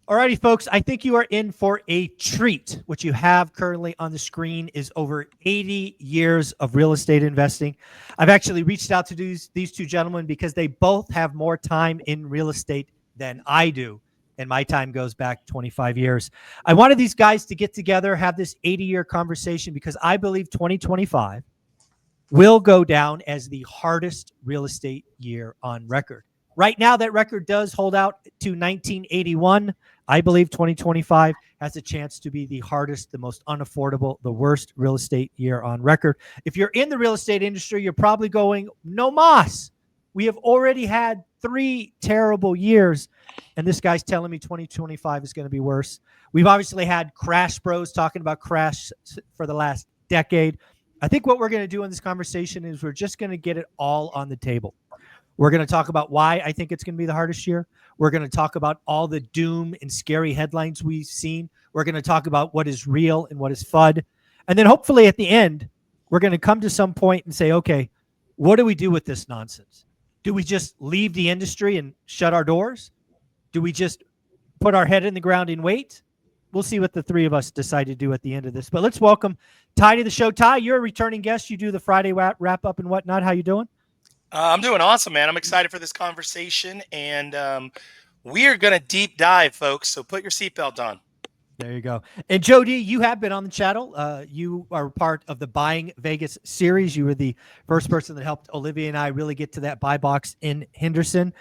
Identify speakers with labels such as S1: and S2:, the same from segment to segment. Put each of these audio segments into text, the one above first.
S1: Alrighty, folks, I think you are in for a treat. What you have currently on the screen is over 80 years of real estate investing. I've actually reached out to these two gentlemen because they both have more time in real estate than I do. And my time goes back 25 years. I wanted these guys to get together, have this 80-year conversation because I believe 2025 will go down as the hardest real estate year on record. Right now, that record does hold out to 1981. I believe 2025 has a chance to be the hardest, the most unaffordable, the worst real estate year on record. If you're in the real estate industry, you're probably going, no mas. We have already had 3 terrible years, and this guy's telling me 2025 is going to be worse. We've obviously had crash bros talking about crash for the last decade. I think what we're going to do in this conversation is we're just going to get it all on the table. We're going to talk about why I think it's going to be the hardest year. We're going to talk about all the doom and scary headlines we've seen. We're going to talk about what is real and what is FUD. And then hopefully at the end, we're going to come to some point and say, okay, what do we do with this nonsense? Do we just leave the industry and shut our doors? Do we just put our head in the ground and wait? We'll see what the three of us decide to do at the end of this. But let's welcome Ty to the show. Ty, you're a returning guest. You do the Friday wrap up and whatnot. How you doing?
S2: I'm doing awesome, man. I'm excited for this conversation, and we are going to deep dive, folks. So put your seatbelt on.
S1: There you go. And Joe D, you have been on the channel. You are part of the Buying Vegas series. You were the first person that helped Olivia and I really get to that buy box in Henderson.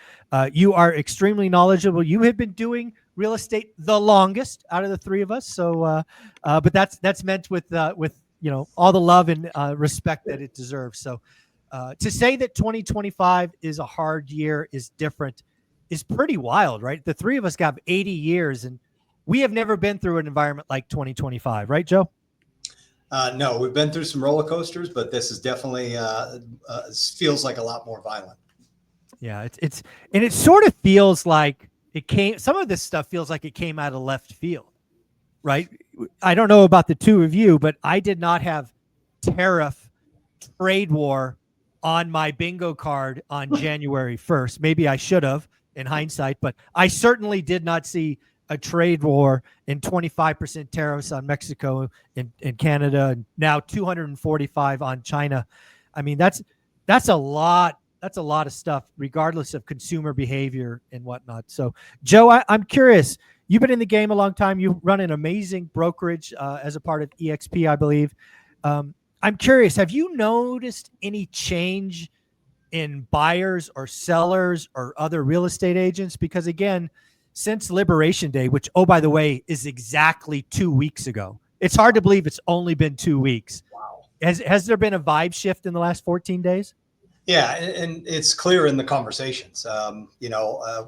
S1: You are extremely knowledgeable. You have been doing real estate the longest out of the three of us. So, but that's meant with all the love and respect that it deserves. So, to say that 2025 is a hard year, is different, is pretty wild, right? The three of us got 80 years, and we have never been through an environment like 2025, right, Joe?
S3: No, we've been through some roller coasters, but this is definitely feels like a lot more violent.
S1: Yeah, and it sort of feels like it came. Some of this stuff feels like it came out of left field, right? I don't know about the two of you, but I did not have tariff, trade war on my bingo card on January 1st. Maybe I should have in hindsight, but I certainly did not see a trade war and 25% tariffs on Mexico and Canada, and now 245 on China. I mean, that's a lot. That's a lot of stuff, regardless of consumer behavior and whatnot. So, Joe, I'm curious. You've been in the game a long time. You run an amazing brokerage as a part of EXP, I believe. I'm curious, have you noticed any change in buyers or sellers or other real estate agents? Because again, since Liberation Day, which, oh, by the way, is exactly 2 weeks ago, it's hard to believe it's only been 2 weeks.
S3: Wow.
S1: Has there been a vibe shift in the last 14 days?
S3: Yeah, and it's clear in the conversations,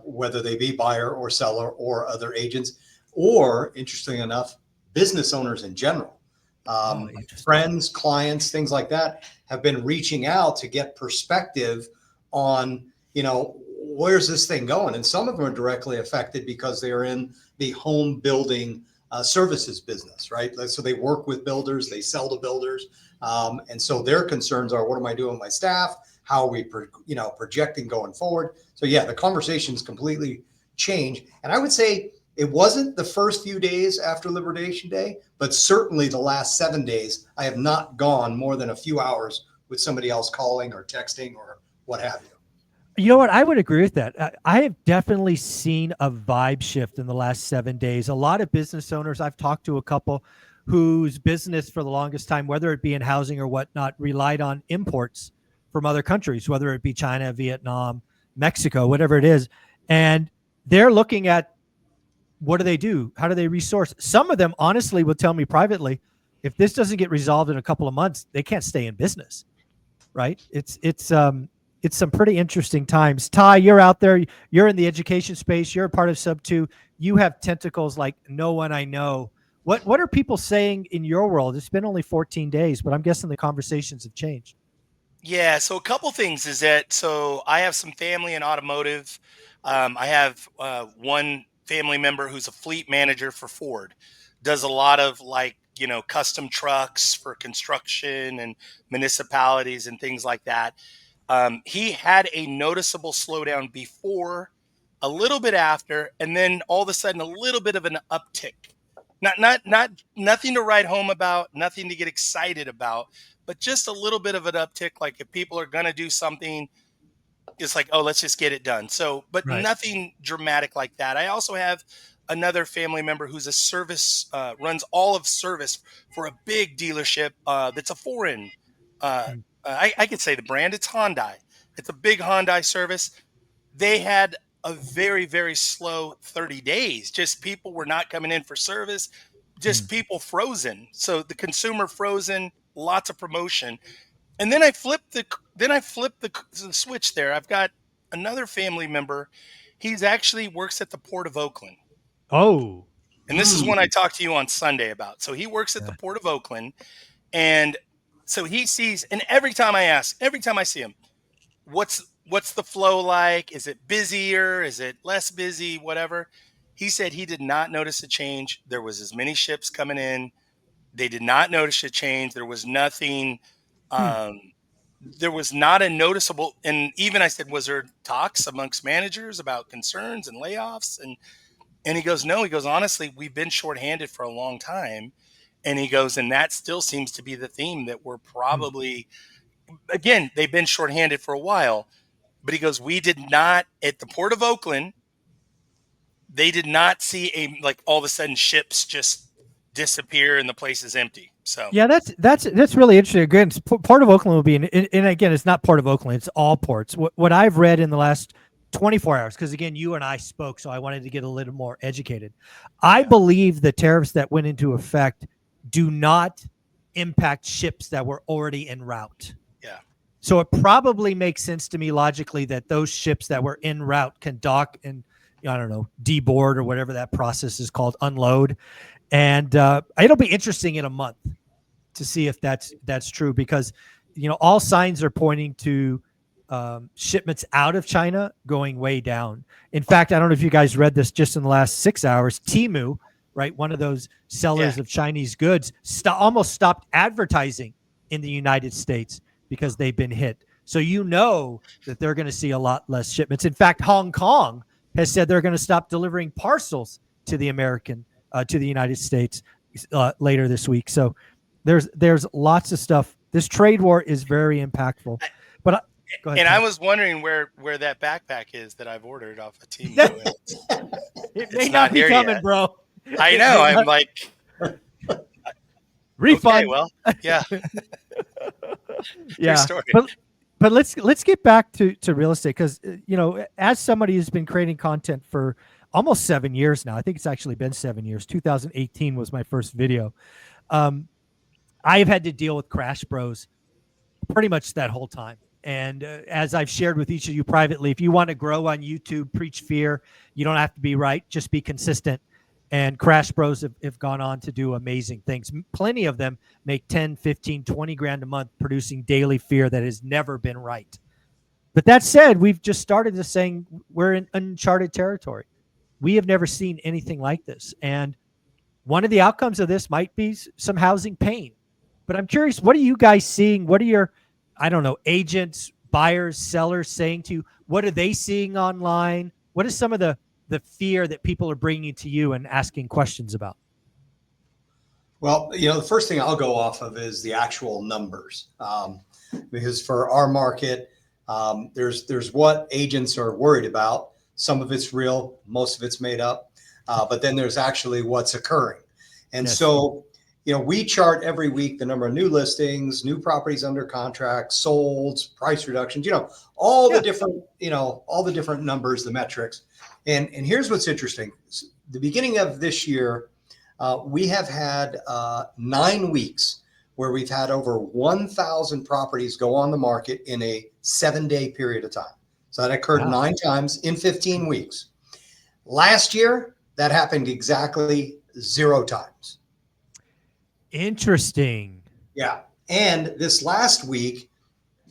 S3: whether they be buyer or seller or other agents, or interestingly enough, business owners in general. Friends, clients, things like that have been reaching out to get perspective on, where's this thing going? And some of them are directly affected because they're in the home building services business, right? So they work with builders, they sell to builders. And so their concerns are, what am I doing with my staff? How are we, projecting going forward? So yeah, the conversations completely changed. And I would say it wasn't the first few days after Liberation Day, but certainly the last 7 days, I have not gone more than a few hours with somebody else calling or texting or what have you.
S1: You know what? I would agree with that. I have definitely seen a vibe shift in the last 7 days. A lot of business owners, I've talked to a couple whose business for the longest time, whether it be in housing or whatnot, relied on imports from other countries, whether it be China, Vietnam, Mexico, whatever it is. And they're looking at, what do they do? How do they resource? Some of them honestly will tell me privately, if this doesn't get resolved in a couple of months, they can't stay in business, right? It's some pretty interesting times. Ty, you're out there. You're in the education space. You're a part of Sub 2. You have tentacles like no one I know. What are people saying in your world? It's been only 14 days, but I'm guessing the conversations have changed.
S2: Yeah, so a couple things is that, so I have some family in automotive. I have one family member who's a fleet manager for Ford, does a lot of custom trucks for construction and municipalities and things like that. He had a noticeable slowdown before a little bit after, and then all of a sudden a little bit of an uptick. Nothing to write home about, nothing to get excited about, but just a little bit of an uptick. Like if people are going to do something, it's like, oh, let's just get it done. So, but
S1: Right.
S2: nothing dramatic like that. I also have another family member who's a service, runs all of service for a big dealership that's a foreign. I could say the brand, it's Hyundai. It's a big Hyundai service. They had a very, very slow 30 days. Just people were not coming in for service, just people frozen. So the consumer frozen, lots of promotion. And then I flipped the switch there. I've got another family member. He's actually works at the Port of Oakland.
S1: Oh.
S2: And this is one I talked to you on Sunday about. So he works at the Port of Oakland. And so he sees, and every time I see him, what's the flow like? Is it busier? Is it less busy? Whatever. He said he did not notice a change. There was as many ships coming in. They did not notice a change. There was nothing. There was not a noticeable. And even I said, was there talks amongst managers about concerns and layoffs? And he goes, no. He goes, honestly, we've been shorthanded for a long time. And he goes, and that still seems to be the theme, that we're probably, again, they've been shorthanded for a while. But he goes, we did not, at the Port of Oakland, they did not see like all of a sudden ships just disappear and the place is empty. So
S1: yeah, that's really interesting. Again, Port of Oakland will be, and again, it's not Port of Oakland; it's all ports. What I've read in the last 24 hours, because again, you and I spoke, so I wanted to get a little more educated. I believe the tariffs that went into effect do not impact ships that were already en route.
S2: Yeah.
S1: So it probably makes sense to me logically that those ships that were en route can dock and, I don't know, deboard or whatever that process is called, unload. And it'll be interesting in a month to see if that's true, because, all signs are pointing to shipments out of China going way down. In fact, I don't know if you guys read this just in the last 6 hours. Temu, right, one of those sellers of Chinese goods, almost stopped advertising in the United States because they've been hit. So that they're going to see a lot less shipments. In fact, Hong Kong has said they're going to stop delivering parcels to the United States later this week. So there's lots of stuff. This trade war is very impactful. But go ahead,
S2: and
S1: Tom.
S2: I was wondering where that backpack is that I've ordered off of Temu.
S1: It may not be coming, yet, bro.
S2: I know. I'm like,
S1: refund.
S2: Okay, well, yeah.
S1: Yeah.
S2: Story.
S1: But let's get back to real estate, because as somebody who's been creating content for almost 7 years now, I think it's actually been 7 years. 2018 was my first video. I've had to deal with crash bros pretty much that whole time. And as I've shared with each of you privately, if you want to grow on YouTube, preach fear. You don't have to be right, just be consistent. And crash bros have gone on to do amazing things. Plenty of them make 10, 15, 20 grand a month producing daily fear that has never been right. But that said, we've just started to saying we're in uncharted territory. We have never seen anything like this. And one of the outcomes of this might be some housing pain. But I'm curious, what are you guys seeing? What are your, agents, buyers, sellers saying to you? What are they seeing online? What is some of the fear that people are bringing to you and asking questions about?
S3: Well, the first thing I'll go off of is the actual numbers, because for our market, there's what agents are worried about. Some of it's real, most of it's made up, but then there's actually what's occurring. And so, we chart every week the number of new listings, new properties under contract, solds, price reductions, all the different numbers, the metrics. And here's what's interesting. The beginning of this year, we have had 9 weeks where we've had over 1,000 properties go on the market in a 7-day period of time. So that occurred 9 times in 15 weeks. Last year, that happened exactly 0 times.
S1: Interesting.
S3: Yeah. And this last week,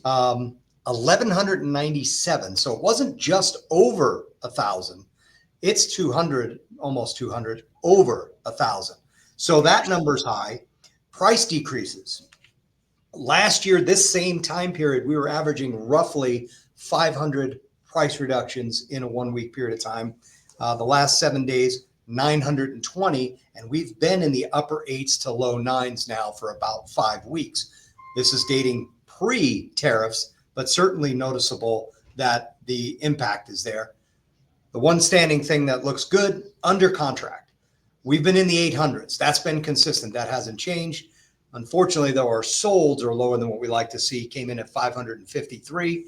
S3: 1,197. So it wasn't just over 1,000. It's 200, almost 200, over 1,000. So that number's high. Price decreases. Last year, this same time period, we were averaging roughly 500 price reductions in a 1 week period of time. The last 7 days, 920, and we've been in the upper 8s to low 9s now for about 5 weeks. This is dating pre-tariffs, but certainly noticeable that the impact is there. The one standing thing that looks good, under contract. We've been in the 800s. That's been consistent. That hasn't changed. Unfortunately, though, our solds are lower than what we like to see, came in at 553.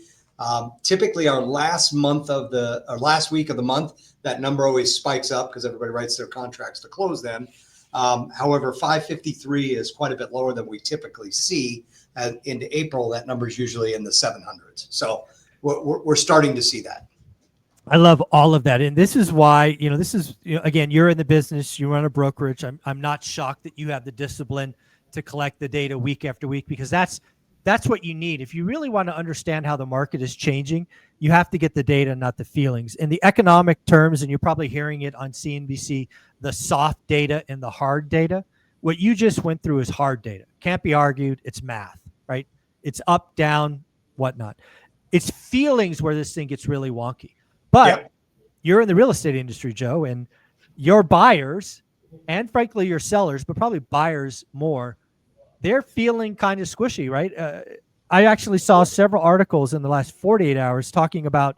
S3: Typically, our last week of the month, that number always spikes up because everybody writes their contracts to close then. However, 553 is quite a bit lower than we typically see. Into April, that number is usually in the 700s. So we're starting to see that.
S1: I love all of that. And this is why, again, you're in the business, you run a brokerage. I'm not shocked that you have the discipline to collect the data week after week, because that's what you need. If you really want to understand how the market is changing, you have to get the data, not the feelings. In the economic terms, and you're probably hearing it on CNBC, the soft data and the hard data. What you just went through is hard data. Can't be argued. It's math, right? It's up, down, whatnot. It's feelings where this thing gets really wonky. But You're in the real estate industry, Joe, and your buyers, and frankly your sellers, but probably buyers more, they're feeling kind of squishy, right? I actually saw several articles in the last 48 hours talking about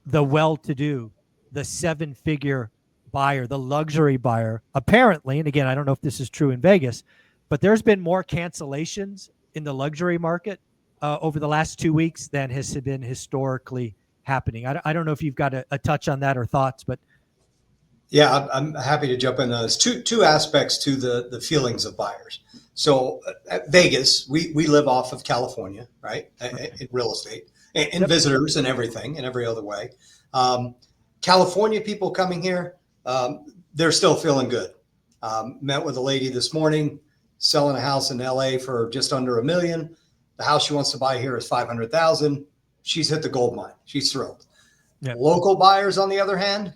S1: the well-to-do, the 7-figure buyer, the luxury buyer. Apparently, and again, I don't know if this is true in Vegas, but there's been more cancellations in the luxury market over the last 2 weeks than has been historically happening. I don't know if you've got a touch on that or thoughts, but
S3: yeah, I'm happy to jump in. There's two aspects to the feelings of buyers. So at Vegas, we live off of California, right? In real estate and visitors and everything and every other way. California people coming here, they're still feeling good. Met with a lady this morning selling a house in LA for just under $1 million. The house she wants to buy here is $500,000. She's hit the gold mine. She's thrilled. Yeah. Local buyers, on the other hand,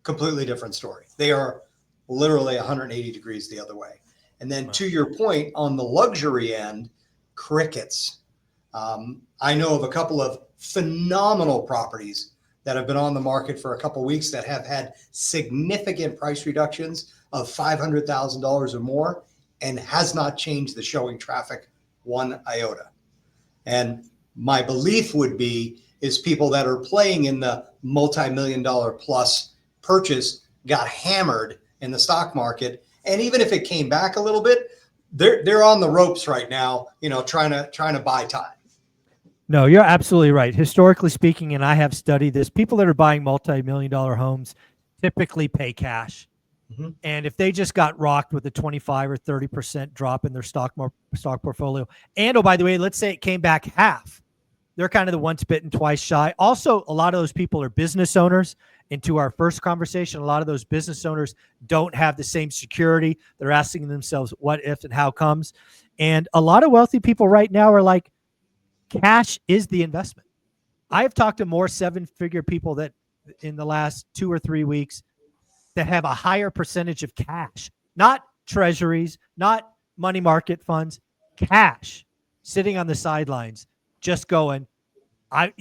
S3: completely different story. They are literally 180 degrees the other way. And then to your point, on the luxury end, crickets. I know of a couple of phenomenal properties that have been on the market for a couple of weeks that have had significant price reductions of $500,000 or more and has not changed the showing traffic one iota. And my belief would be is people that are playing in the multi-million-dollar plus purchase got hammered in the stock market. And even if it came back a little bit, they're on the ropes right now, trying to buy time.
S1: No, you're absolutely right. Historically speaking, and I have studied this, people that are buying multi-million-dollar homes typically pay cash. Mm-hmm. And if they just got rocked with a 25 or 30% drop in their stock portfolio, and oh, by the way, let's say it came back half, they're kind of the once bitten, twice shy. Also, a lot of those people are business owners. And to our first conversation, a lot of those business owners don't have the same security. They're asking themselves, what if and how comes? And a lot of wealthy people right now are like, cash is the investment. I have talked to more 7-figure people that in the last 2 or 3 weeks that have a higher percentage of cash, not treasuries, not money market funds, cash sitting on the sidelines, just going, I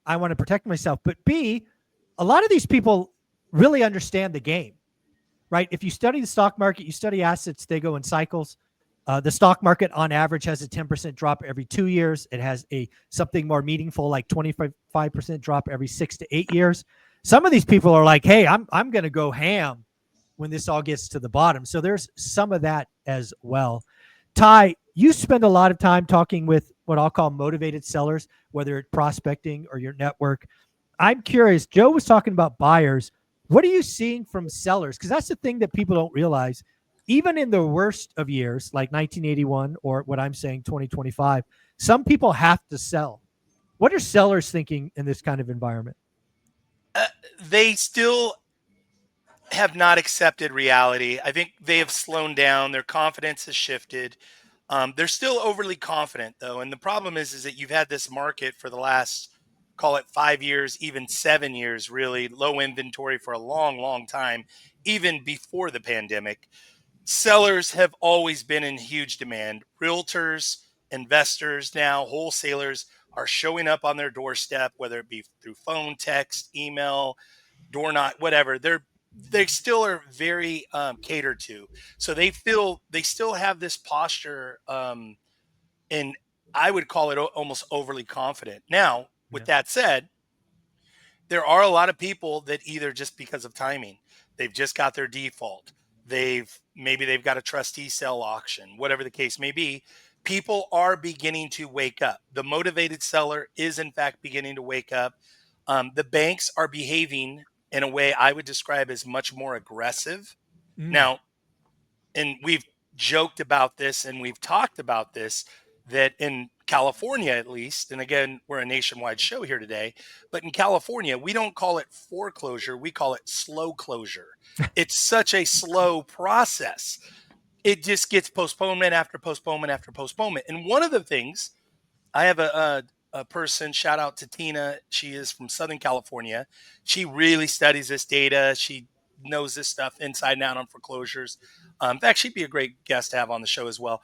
S1: want to protect myself, but B, a lot of these people really understand the game, right? If you study the stock market, you study assets, they go in cycles. The stock market on average has a 10% drop every 2 years. It has something more meaningful, like 25% drop every 6 to 8 years. Some of these people are like, hey, I'm going to go ham when this all gets to the bottom. So there's some of that as well. Ty, you spend a lot of time talking with what I'll call motivated sellers, whether it's prospecting or your network. I'm curious, Joe was talking about buyers. What are you seeing from sellers? Because that's the thing that people don't realize. Even in the worst of years, like 1981 or what I'm saying, 2025, some people have to sell. What are sellers thinking in this kind of environment?
S2: They still have not accepted reality. I think they have slowed down. Their confidence has shifted. They're still overly confident, though. And the problem is that you've had this market for the last, call it 5 years, even 7 years, really low inventory for a long, long time, even before the pandemic. Sellers have always been in huge demand. Realtors, investors now, wholesalers, are showing up on their doorstep, whether it be through phone, text, email, door knock, whatever. They still are very catered to. So they still have this posture, and I would call it almost overly confident. Now, with
S1: Yeah.
S2: that said, there are a lot of people that either just because of timing, they've just got their default. Maybe they've got a trustee sale auction, whatever the case may be. People are beginning to wake up. The motivated seller is in fact beginning to wake up. The banks are behaving in a way I would describe as much more aggressive.
S1: Mm.
S2: Now, and we've joked about this and we've talked about this, that in California, at least, and again, we're a nationwide show here today, but in California, we don't call it foreclosure, we call it slow closure. It's such a slow process. It just gets postponement after postponement after postponement. And one of the things, I have a person, shout out to Tina. She is from Southern California. She really studies this data. She knows this stuff inside and out on foreclosures. In fact, she'd be a great guest to have on the show as well.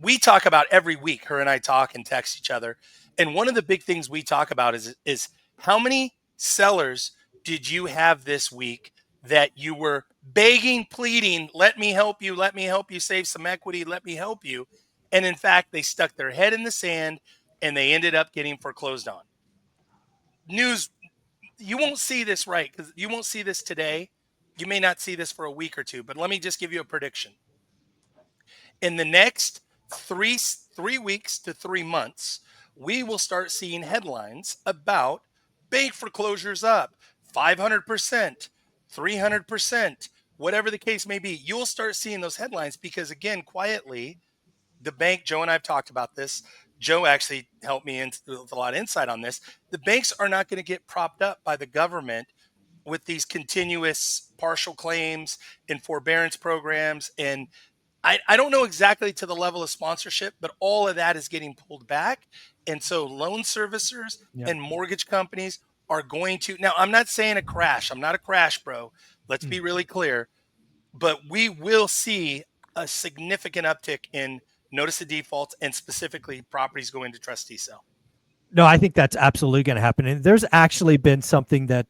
S2: We talk about every week, her and I talk and text each other. And one of the big things we talk about is how many sellers did you have this week that you were begging, pleading, let me help you save some equity, let me help you. And in fact, they stuck their head in the sand and they ended up getting foreclosed on. News, you won't see this, right? Because you won't see this today. You may not see this for a week or two, but let me just give you a prediction. In the next three weeks to 3 months, we will start seeing headlines about bank foreclosures up 500%, 300%, whatever the case may be. You'll start seeing those headlines because, again, quietly, the bank, Joe and I have talked about this. Joe actually helped me with a lot of insight on this. The banks are not going to get propped up by the government with these continuous partial claims and forbearance programs. And I don't know exactly to the level of sponsorship, but all of that is getting pulled back. And so loan servicers and mortgage companies are going to, now I'm not saying a crash. I'm not a crash, bro. Let's be really clear. But we will see a significant uptick in notice of defaults and specifically properties going to trustee sale.
S1: No, I think that's absolutely going to happen. And there's actually been something that,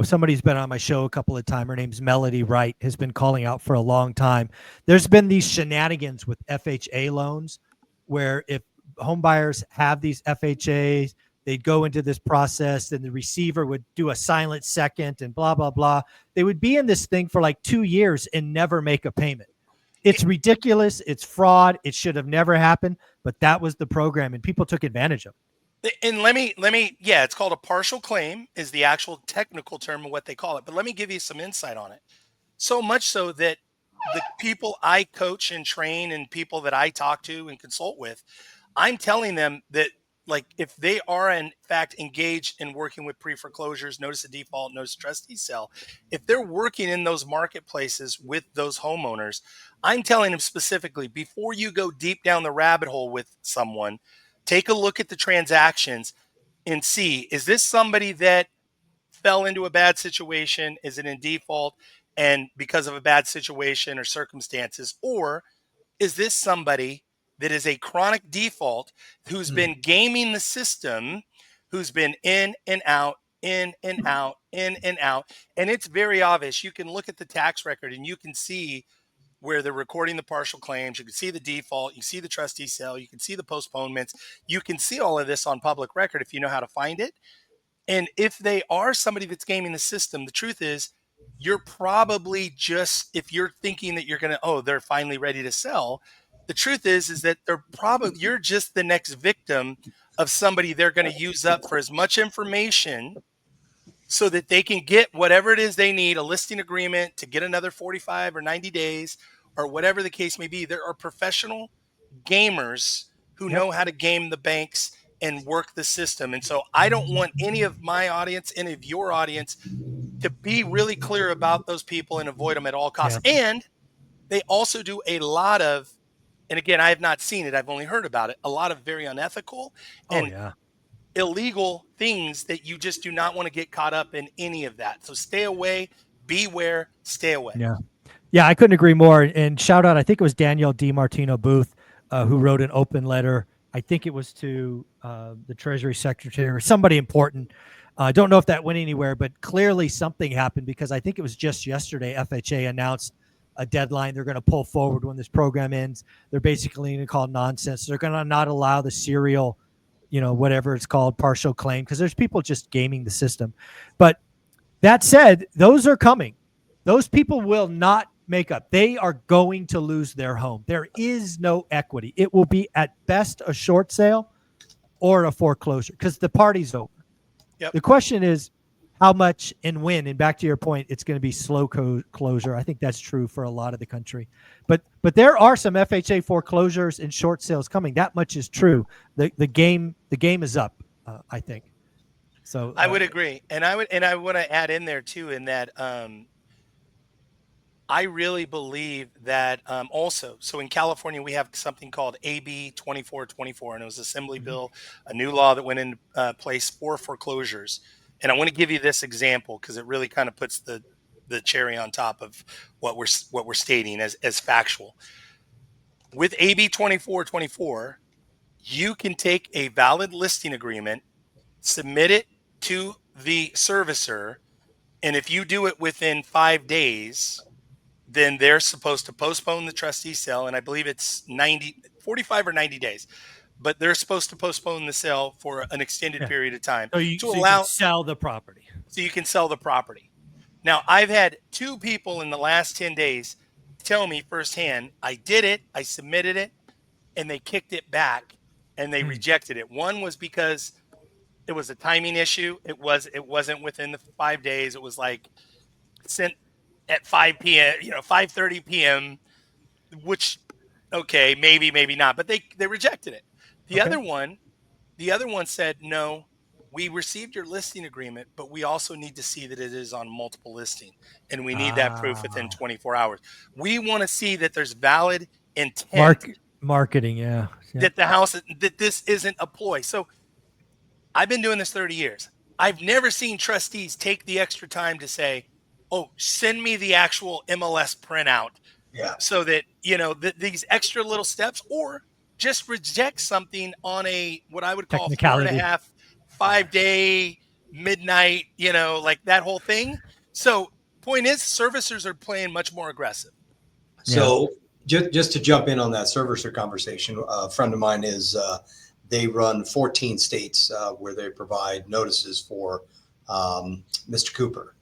S1: somebody's been on my show a couple of times. Her name's Melody Wright, has been calling out for a long time. There's been these shenanigans with FHA loans where if home buyers have these FHAs, they'd go into this process and the receiver would do a silent second and blah, blah, blah. They would be in this thing for like 2 years and never make a payment. It's ridiculous. It's fraud. It should have never happened, but that was the program and people took advantage of it.
S2: And let me, it's called a partial claim is the actual technical term of what they call it. But let me give you some insight on it. So much so that the people I coach and train and people that I talk to and consult with, I'm telling them that, like, if they are in fact engaged in working with pre-foreclosures, notice of default, notice of trustee sale, if they're working in those marketplaces with those homeowners, I'm telling them specifically, before you go deep down the rabbit hole with someone, take a look at the transactions and see, is this somebody that fell into a bad situation? Is it in default and because of a bad situation or circumstances? Or is this somebody that is a chronic default who's been gaming the system, who's been in and out, in and out, in and out? And it's very obvious. You can look at the tax record and you can see where they're recording the partial claims. You can see the default. You see the trustee sale. You can see the postponements. You can see all of this on public record if you know how to find it. And if they are somebody that's gaming the system, the truth is you're probably just, if you're thinking that you're going to, they're finally ready to sell. The truth is that you're just the next victim of somebody they're going to use up for as much information so that they can get whatever it is they need, a listing agreement to get another 45 or 90 days or whatever the case may be. There are professional gamers who know how to game the banks and work the system. And so I don't want any of my audience, any of your audience, to be really clear about those people and avoid them at all costs. Yeah. And they also do a lot of, and again, I have not seen it, I've only heard about it, a lot of very unethical and illegal things that you just do not want to get caught up in any of that. So stay away, beware, stay away.
S1: Yeah, I couldn't agree more. And shout out, I think it was Danielle DiMartino Booth, who wrote an open letter I think it was to the Treasury Secretary or somebody important. I don't know if that went anywhere, but clearly something happened, because I think it was just yesterday FHA announced a deadline. They're going to pull forward when this program ends. They're basically going to call nonsense. They're going to not allow the serial, whatever it's called, partial claim, because there's people just gaming the system. But that said, those are coming. Those people will not make up. They are going to lose their home. There is no equity. It will be at best a short sale or a foreclosure, because the party's over.
S2: Yep.
S1: The question is how much and when. And back to your point, it's going to be slow closure. I think that's true for a lot of the country. But there are some FHA foreclosures and short sales coming. That much is true. The game is up, I think. So
S2: I would agree, and I want to add in there too, in that I really believe that also. So in California, we have something called AB 2424, and it was Assembly Bill, a new law that went into place for foreclosures. And I want to give you this example because it really kind of puts the cherry on top of what we're stating as factual. With AB 2424, you can take a valid listing agreement, submit it to the servicer, and if you do it within 5 days, then they're supposed to postpone the trustee sale. And I believe it's 45 or 90 days, but they're supposed to postpone the sale for an extended period of time
S1: so you can sell the property.
S2: So you can sell the property. Now, I've had 2 people in the last 10 days tell me firsthand, I did it, I submitted it, and they kicked it back and they rejected it. One was because it was a timing issue. It wasn't within the 5 days. It was like sent at 5 p.m., 5:30 p.m., which, okay, maybe not, but they rejected it. The other one said, no, we received your listing agreement, but we also need to see that it is on multiple listing, and we need that proof within 24 hours. We want to see that there's valid intent.
S1: Marketing, yeah.
S2: That the house, that this isn't a ploy. So I've been doing this 30 years. I've never seen trustees take the extra time to say, oh, send me the actual MLS printout.
S3: Yeah.
S2: So that, these extra little steps, or just reject something on a, what I would call 4.5, 5 day midnight, like that whole thing. So point is, servicers are playing much more aggressive.
S3: So just to jump in on that servicer conversation, a friend of mine they run 14 states where they provide notices for Mr. Cooper.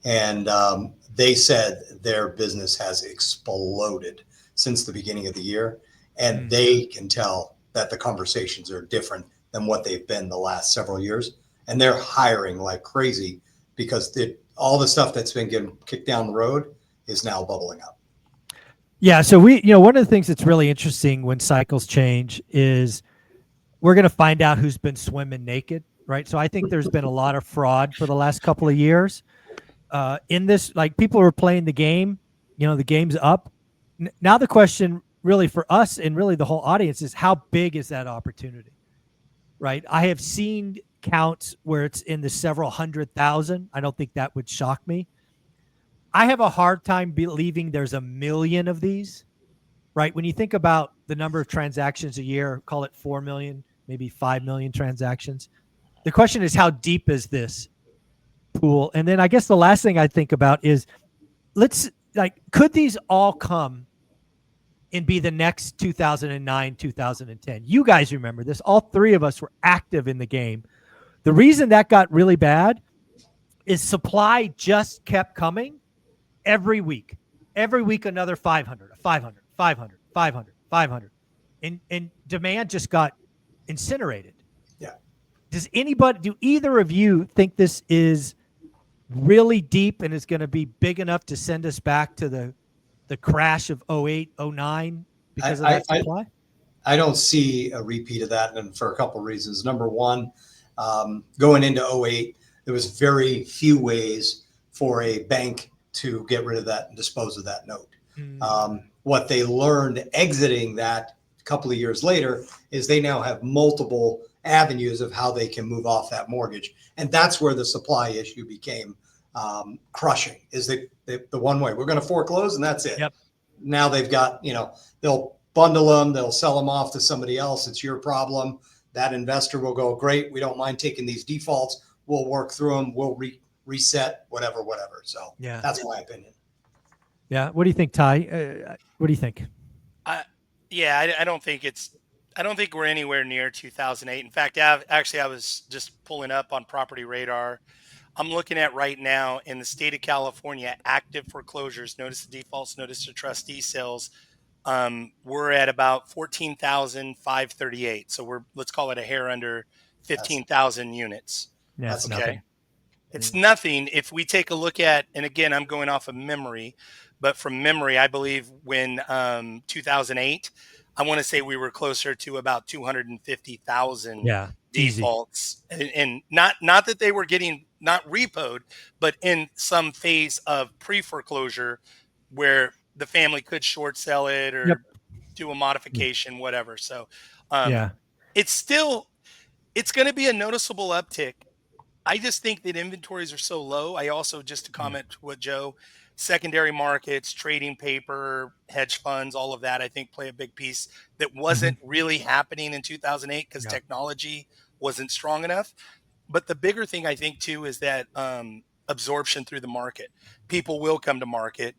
S3: And they said their business has exploded since the beginning of the year. And they can tell that the conversations are different than what they've been the last several years. And they're hiring like crazy because all the stuff that's been getting kicked down the road is now bubbling up.
S1: Yeah. So one of the things that's really interesting when cycles change is we're going to find out who's been swimming naked, right? So I think there's been a lot of fraud for the last couple of years. In this, like, people are playing the game, the game's up. Now the question really for us and really the whole audience is, how big is that opportunity, right? I have seen counts where it's in the several 100,000. I don't think that would shock me. I have a hard time believing there's 1 million of these, right? When you think about the number of transactions a year, call it 4 million, maybe 5 million transactions. The question is, how deep is this pool? And then I guess the last thing I think about is, could these all come and be the next 2009, 2010? You guys remember this. All 3 of us were active in the game. The reason that got really bad is supply just kept coming every week. Every week, another 500, 500, 500, 500, 500. And demand just got incinerated. Yeah. Do either of you think this is really deep and is going to be big enough to send us back to the crash of 08, 09 because of that supply?
S3: I don't see a repeat of that, and for a couple of reasons. Number one, going into 08, there was very few ways for a bank to get rid of that and dispose of that note. What they learned exiting that a couple of years later is they now have multiple avenues of how they can move off that mortgage. And that's where the supply issue became crushing, is the one way. We're going to foreclose and that's it.
S1: Yep.
S3: Now they've got, they'll bundle them, they'll sell them off to somebody else. It's your problem. That investor will go, great, we don't mind taking these defaults. We'll work through them. We'll reset, whatever. So
S1: Yeah,
S3: that's my opinion.
S1: Yeah. What do you think, Ty? What do you think?
S2: I don't think I don't think we're anywhere near 2008. In fact, I was just pulling up on Property Radar. I'm looking at right now in the state of California, active foreclosures, notice of defaults, notice of trustee sales. We're at about 14,538. So let's call it a hair under 15,000 units.
S1: Yeah, it's nothing.
S2: It's nothing. If we take a look at, and again, I'm going off of memory, but from memory, I believe when 2008, I want to say we were closer to about 250,000
S1: Yeah, easy.
S2: defaults, and not that they were getting not repoed, but in some phase of pre-foreclosure where the family could short sell it or
S1: Yep.
S2: do a modification, whatever. So
S1: Yeah.
S2: it's going to be a noticeable uptick. I just think that inventories are so low. I also, just to comment what Joe, secondary markets, trading paper, hedge funds, all of that, I think play a big piece that wasn't really happening in 2008 because technology wasn't strong enough. But the bigger thing I think too is that absorption through the market. People will come to market.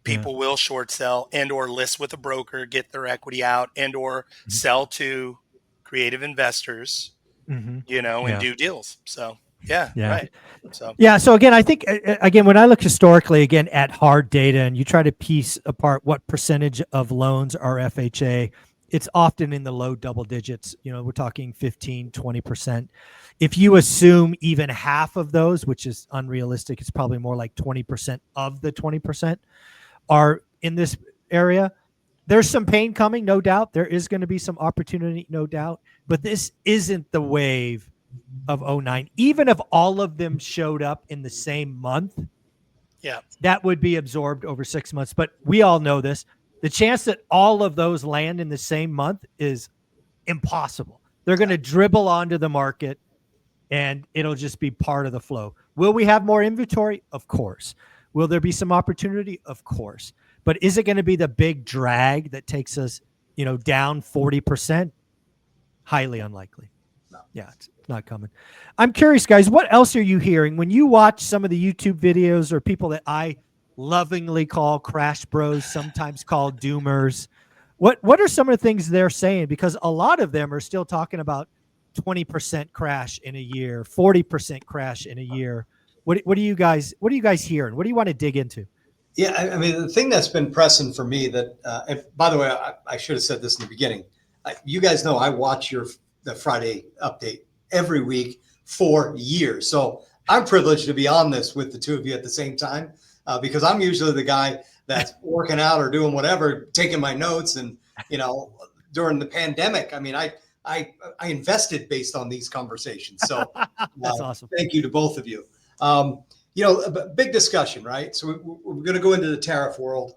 S2: People will short sell and or list with a broker, get their equity out and or sell to creative investors, and do deals. So right.
S1: So again, I think when I look historically again at hard data and you try to piece apart what percentage of loans are FHA, it's often in the low double digits. We're talking 15, 20%. If you assume even half of those, which is unrealistic, it's probably more like 20% of the 20% are in this area. There's some pain coming, no doubt. There is going to be some opportunity, no doubt. But this isn't the wave of 09. Even if all of them showed up in the same month, that would be absorbed over 6 months. But we all know this. The chance that all of those land in the same month is impossible. They're going to dribble onto the market, and it'll just be part of the flow. Will we have more inventory? Of course. Will there be some opportunity? Of course. But is it going to be the big drag that takes us, down 40%? Highly unlikely.
S3: No.
S1: Yeah, it's not coming. I'm curious, guys, what else are you hearing when you watch some of the YouTube videos or people that I lovingly call crash bros, sometimes called doomers? What are some of the things they're saying? Because a lot of them are still talking about 20% crash in a year, 40% crash in a year. What are you guys hearing? What do you want to dig into?
S3: Yeah, I mean, the thing that's been pressing for me that, and by the way, I should have said this in the beginning. You guys know I watch the Friday update every week for years. So I'm privileged to be on this with the two of you at the same time because I'm usually the guy that's working out or doing whatever, taking my notes. And, during the pandemic, I mean, I invested based on these conversations. So
S1: that's awesome.
S3: Thank you to both of you. A big discussion, right? So we're going to go into the tariff world.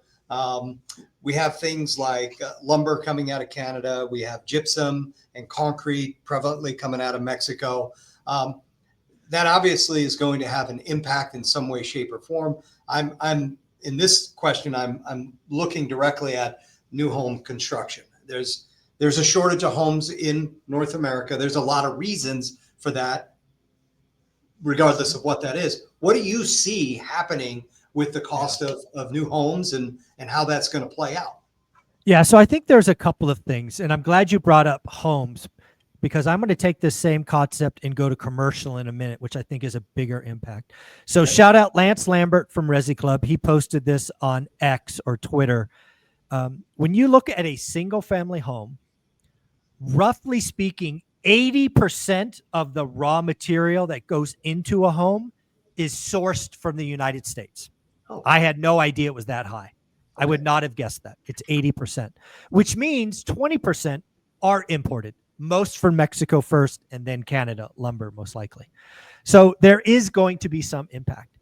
S3: We have things like lumber coming out of Canada. We have gypsum and concrete prevalently coming out of Mexico. That obviously is going to have an impact in some way, shape, or form. I'm in this question. I'm looking directly at new home construction. There's a shortage of homes in North America. There's a lot of reasons for that, regardless of what that is. What do you see happening with the cost of new homes and how that's going to play out?
S1: Yeah, so I think there's a couple of things, and I'm glad you brought up homes because I'm going to take this same concept and go to commercial in a minute, which I think is a bigger impact. So shout out Lance Lambert from Resi Club. He posted this on X or Twitter. When you look at a single family home, roughly speaking, 80% of the raw material that goes into a home is sourced from the United States.
S3: Oh.
S1: I had no idea it was that high. I would not have guessed that. It's 80%, which means 20% are imported, most from Mexico first and then Canada, lumber most likely. So there is going to be some impact.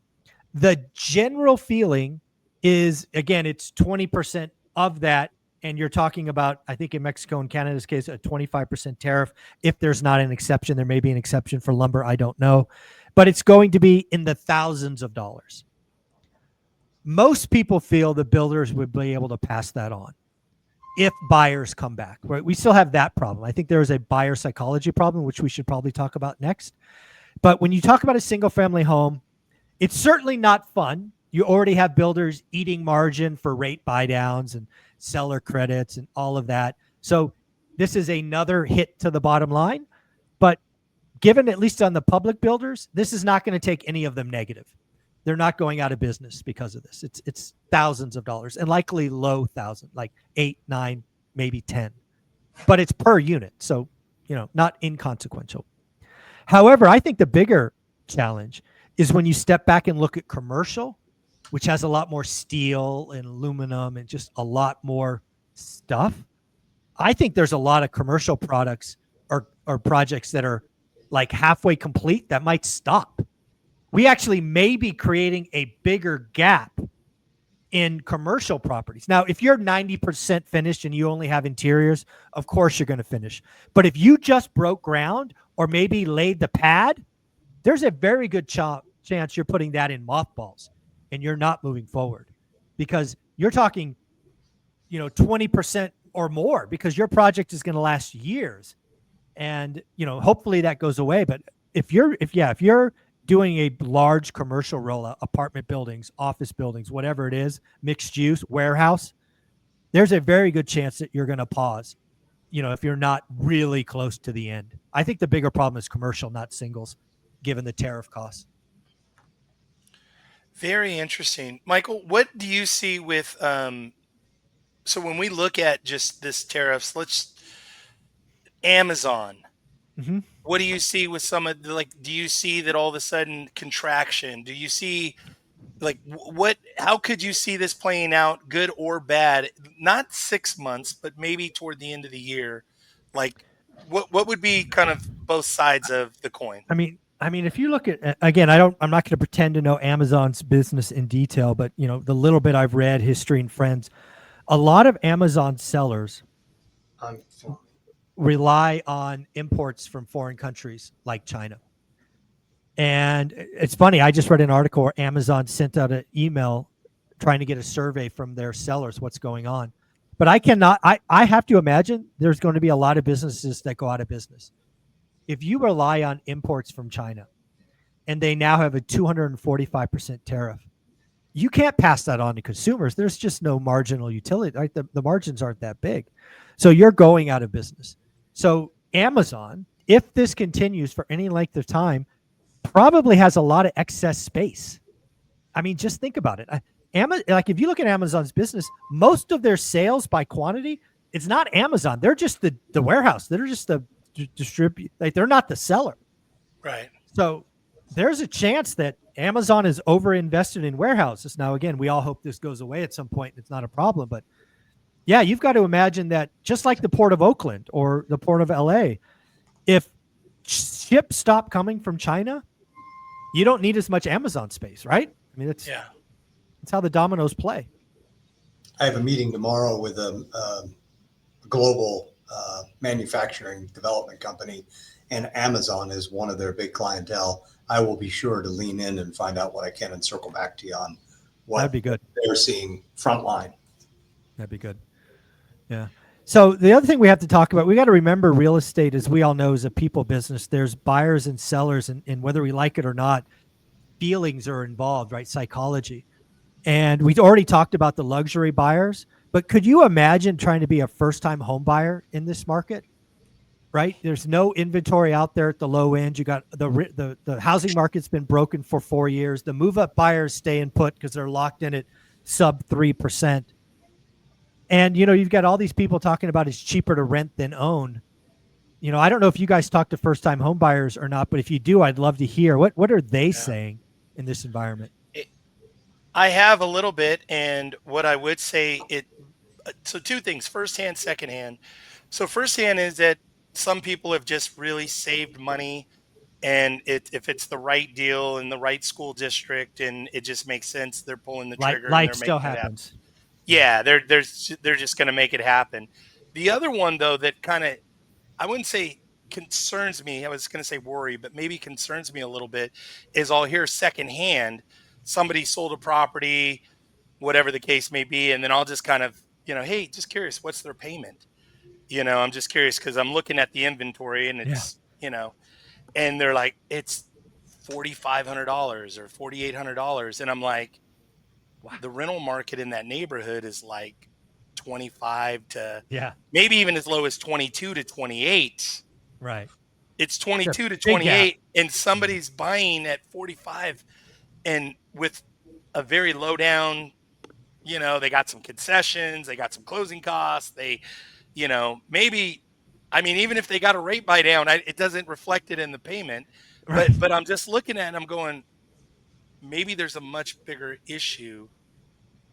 S1: The general feeling is, again, it's 20% of that. And you're talking about, I think in Mexico and Canada's case, a 25% tariff. If there's not an exception, there may be an exception for lumber. I don't know. But it's going to be in the thousands of dollars. Most people feel the builders would be able to pass that on. if buyers come back, right? We still have that problem. I think there is a buyer psychology problem, which we should probably talk about next. But when you talk about a single family home, it's certainly not fun. You already have builders eating margin for rate buy downs and seller credits and all of that. So this is another hit to the bottom line. But given, at least on the public builders, this is not going to take any of them negative. They're not going out of business because of this. It's thousands of dollars, and likely low thousand, like 8, 9, maybe 10. But it's per unit, so not inconsequential. However, I think the bigger challenge is when you step back and look at commercial, which has a lot more steel and aluminum and just a lot more stuff. I think there's a lot of commercial products or projects that are like halfway complete that might stop. We actually may be creating a bigger gap in commercial properties. Now, if you're 90% finished and you only have interiors, of course you're going to finish. But if you just broke ground or maybe laid the pad, there's a very good chance you're putting that in mothballs and you're not moving forward, because you're talking 20% or more, because your project is going to last years. And hopefully that goes away. But if you're doing a large commercial rollout, apartment buildings, office buildings, whatever it is, mixed use, warehouse, there's a very good chance that you're going to pause, if you're not really close to the end. I think the bigger problem is commercial, not singles, given the tariff costs.
S2: Very interesting. Michael, what do you see with, so when we look at just this tariffs, Amazon,
S1: Mm-hmm.
S2: what do you see with some of the, do you see that all of a sudden contraction? Do you see how could you see this playing out, good or bad? Not 6 months, but maybe toward the end of the year. What would be kind of both sides of the coin?
S1: I mean, if you look at, again, I'm not going to pretend to know Amazon's business in detail, but the little bit I've read, history and friends, a lot of Amazon sellers rely on imports from foreign countries like China. And it's funny, I just read an article where Amazon sent out an email trying to get a survey from their sellers, what's going on. But I have to imagine there's going to be a lot of businesses that go out of business. If you rely on imports from China and they now have a 245% tariff, you can't pass that on to consumers. There's just no marginal utility, right? The margins aren't that big. So you're going out of business. So Amazon, if this continues for any length of time, probably has a lot of excess space. I mean, just think about it. If you look at Amazon's business, most of their sales by quantity, it's not Amazon. They're just the warehouse. They're just the distribute. They're not the seller.
S2: Right.
S1: So there's a chance that Amazon is overinvested in warehouses. Now, again, we all hope this goes away at some point. It's not a problem, but yeah, you've got to imagine that just like the port of Oakland or the port of LA, if ships stop coming from China, you don't need as much Amazon space, right? I mean, that's how the dominoes play.
S3: I have a meeting tomorrow with a global manufacturing development company, and Amazon is one of their big clientele. I will be sure to lean in and find out what I can and circle back to you on what
S1: That'd be good.
S3: They're seeing frontline.
S1: That'd be good. Yeah. So the other thing we have to talk about, we got to remember real estate, as we all know, is a people business. There's buyers and sellers, and whether we like it or not, feelings are involved, right? Psychology. And we've already talked about the luxury buyers, but could you imagine trying to be a first-time home buyer in this market? Right? There's no inventory out there at the low end. You got the housing market's been broken for 4 years. The move-up buyers stay in put because they're locked in at sub 3%. And, you've got all these people talking about it's cheaper to rent than own. I don't know if you guys talk to first-time home buyers or not, but if you do, I'd love to hear. What are they saying in this environment?
S2: I have a little bit, and what I would say, so two things, firsthand, secondhand. So firsthand is that some people have just really saved money, and if it's the right deal in the right school district and it just makes sense, they're pulling the trigger.
S1: Life
S2: and they're
S1: still
S2: making
S1: happens.
S2: Yeah, they're just going to make it happen. The other one, though, that kind of, I wouldn't say concerns me, I was going to say worry, but maybe concerns me a little bit, is I'll hear secondhand somebody sold a property, whatever the case may be, and then I'll just kind of hey, just curious, what's their payment? I'm just curious because I'm looking at the inventory and it's, and they're like, it's $4,500 or $4,800. And I'm like,
S1: Wow.
S2: the rental market in that neighborhood is like 25 to
S1: Yeah.
S2: maybe even as low as 22 to 28.
S1: Right.
S2: It's 22 to
S1: Big gap.
S2: 28 and somebody's buying at 45 and with a very low down, they got some concessions, they got some closing costs. They, maybe, I mean, even if they got a rate buy down, it doesn't reflect it in the payment,
S1: Right.
S2: but I'm just looking at it and I'm going, maybe there's a much bigger issue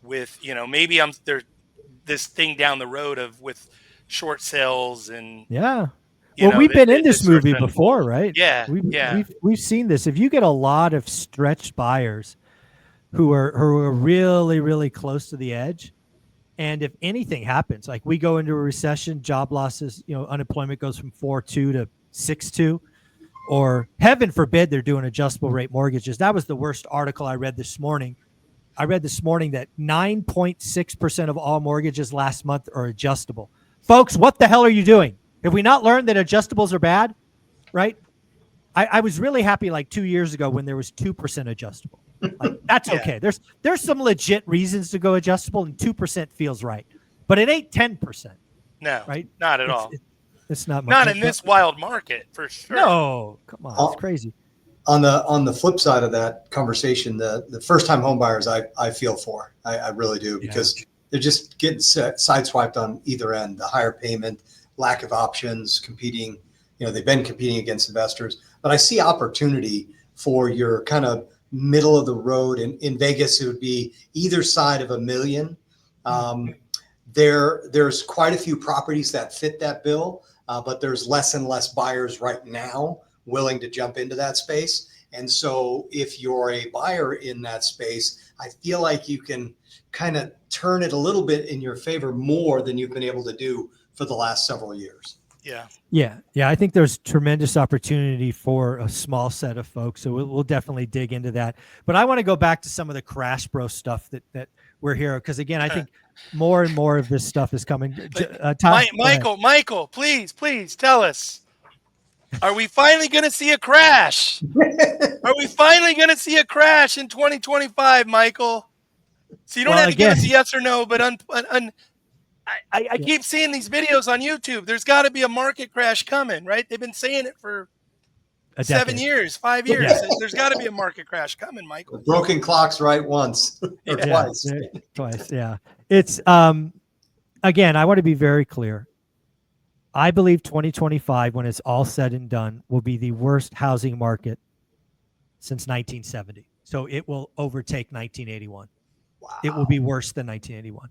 S2: with, maybe there's this thing down the road with short sales and
S1: yeah. Well, we've been in this movie before, right?
S2: Yeah.
S1: We've seen this. If you get a lot of stretched buyers who are really, really close to the edge, and if anything happens, like we go into a recession, job losses, unemployment goes from 4.2 to 6.2, or heaven forbid they're doing adjustable rate mortgages. That was the worst article I read this morning. I read this morning that 9.6% of all mortgages last month are adjustable. Folks, what the hell are you doing? Have we not learned that adjustables are bad? Right? I was really happy like 2 years ago when there was 2% adjustable. Like, that's okay. There's some legit reasons to go adjustable, and 2% feels right. But it ain't 10%.
S2: No,
S1: right?
S2: Not at all.
S1: It's not much.
S2: Not in this wild market, for sure.
S1: No, come on. It's crazy.
S3: On the flip side of that conversation, the first time home buyers, I feel for. I really do, because they're just getting sideswiped on either end. The higher payment, lack of options, competing. They've been competing against investors. But I see opportunity for your kind of middle of the road. In Vegas, it would be either side of $1 million. There's quite a few properties that fit that bill, but there's less and less buyers right now willing to jump into that space. And so if you're a buyer in that space, I feel like you can kind of turn it a little bit in your favor more than you've been able to do for the last several years.
S1: Yeah. I think there's tremendous opportunity for a small set of folks. So we'll definitely dig into that. But I want to go back to some of the Crash Bro stuff that we're here. Because again, I think more and more of this stuff is coming.
S2: Michael, please tell us. Are we finally going to see a crash? Are we finally going to see a crash in 2025, Michael? So you don't have to give us a yes or no, but I keep seeing these videos on YouTube. There's got to be a market crash coming, right? They've been saying it for 7 years, 5 years.
S1: Yeah.
S2: There's got to be a market crash coming, Michael.
S3: The broken clock's right once or twice.
S1: Twice, yeah. It's again, I want to be very clear. I believe 2025, when it's all said and done, will be the worst housing market since 1970. So it will overtake 1981.
S3: Wow.
S1: It will be worse than 1981.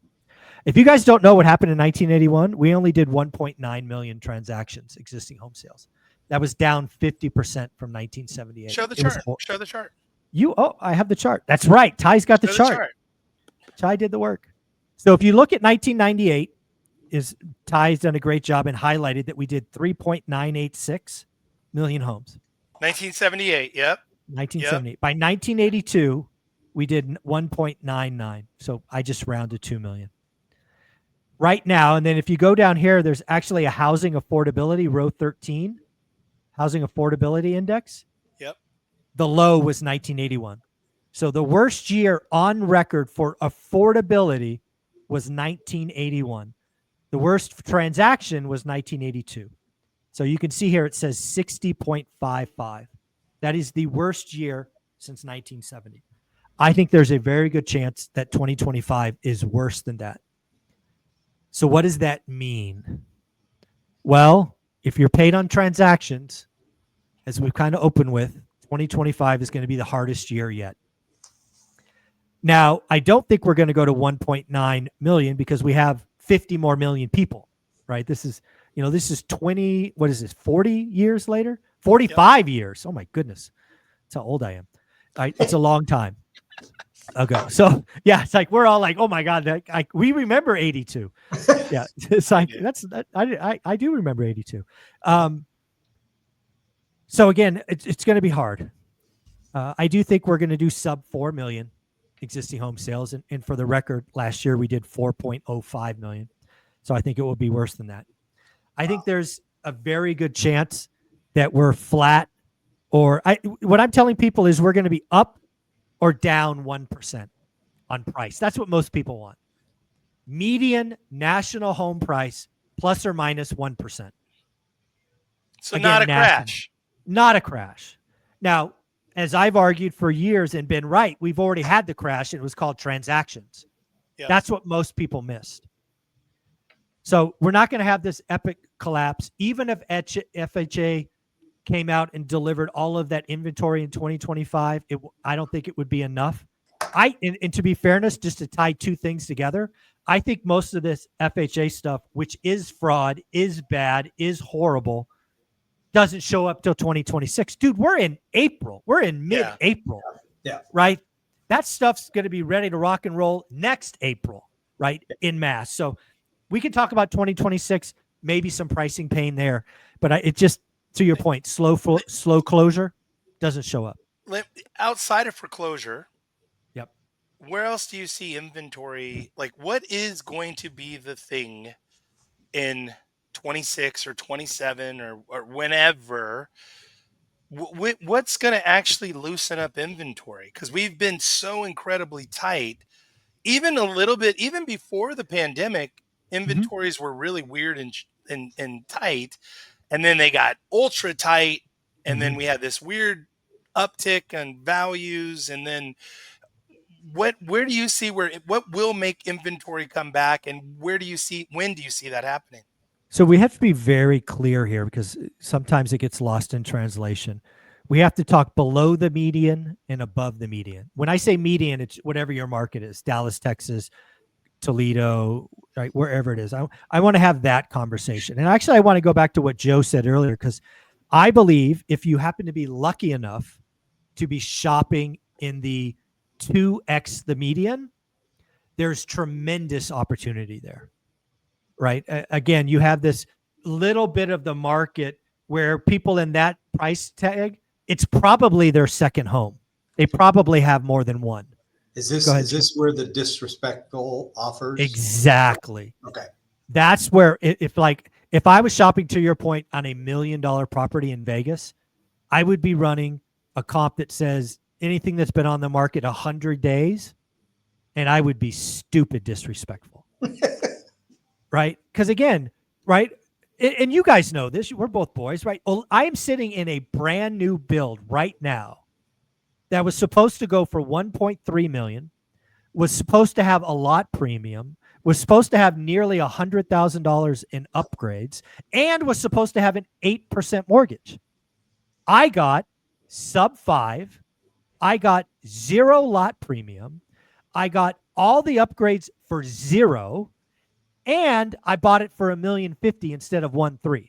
S1: If you guys don't know what happened in 1981, we only did 1.9 million transactions, existing home sales. That was down 50% from 1978.
S2: Show the chart. Show the chart.
S1: I have the chart. That's right. Ty's got the chart. Ty did the work. So if you look at 1998, Ty's done a great job and highlighted that we did 3.986 million homes.
S2: 1978, yep.
S1: 1978. Yep. By 1982, we did 1.99. So I just rounded 2 million. Right now, and then if you go down here, there's actually a housing affordability, row 13, housing affordability index.
S2: Yep.
S1: The low was 1981. So the worst year on record for affordability was 1981. The worst transaction was 1982. So you can see here it says 60.55. That is the worst year since 1970. I think there's a very good chance that 2025 is worse than that. So what does that mean? Well, if you're paid on transactions, as we've kind of opened with, 2025 is going to be the hardest year yet. Now, I don't think we're going to go to 1.9 million because we have 50 more million people, right? This is 20, 40 years later? 45 years. Oh my goodness. That's how old I am. It's a long time ago. So yeah, it's like, we're all like, oh my God, we remember 82. Yeah. It's like, I do remember 82. So again, it's going to be hard. I do think we're going to do sub 4 million existing home sales. And for the record, last year we did 4.05 million. So I think it will be worse than that. I think there's a very good chance that we're flat, or what I'm telling people is we're going to be up or down 1% on price. That's what most people want. Median national home price plus or minus 1%.
S2: So
S1: Again,
S2: not a
S1: national.
S2: crash.
S1: Not a crash. Now, as I've argued for years and been right, we've already had the crash. It was called transactions.
S2: Yep.
S1: That's what most people missed. So we're not going to have this epic collapse. Even if FHA came out and delivered all of that inventory in 2025, I don't think it would be enough. And to be fairness, just to tie two things together, I think most of this FHA stuff, which is fraud, is bad, is horrible, doesn't show up till 2026. Dude, we're in April. We're in mid-April.
S3: Yeah.
S1: Right? That stuff's going to be ready to rock and roll next April, right? In mass. So we can talk about 2026, maybe some pricing pain there, but it just, to your point, slow closure doesn't show up.
S2: Outside of foreclosure,
S1: yep.
S2: Where else do you see inventory? Like, what is going to be the thing in 26 or 27 or whenever? What's going to actually loosen up inventory? Because we've been so incredibly tight, even a little bit, even before the pandemic, inventories were really weird and tight. And then they got ultra tight. And then we had this weird uptick in values. And then where do you see what will make inventory come back? And when do you see that happening?
S1: So we have to be very clear here because sometimes it gets lost in translation. We have to talk below the median and above the median. When I say median, it's whatever your market is, Dallas, Texas, Toledo, right, wherever it is. I want to have that conversation. And actually, I want to go back to what Joe said earlier, because I believe if you happen to be lucky enough to be shopping in the 2x the median, there's tremendous opportunity there, right? Again, you have this little bit of the market where people in that price tag, it's probably their second home. They probably have more than one.
S3: Is this where the disrespectful offers?
S1: Exactly.
S3: Okay.
S1: That's where if I was shopping, to your point, on $1 million property in Vegas, I would be running a comp that says anything that's been on the market 100 days, and I would be stupid disrespectful. Right? Because again, right? And you guys know this, we're both boys, right? I am sitting in a brand new build right now that was supposed to go for 1.3 million, was supposed to have a lot premium, was supposed to have nearly $100,000 in upgrades, and was supposed to have an 8% mortgage. I got sub 5. I got 0 lot premium. I got all the upgrades for 0. And I bought it for $1.05 million instead of 1.3.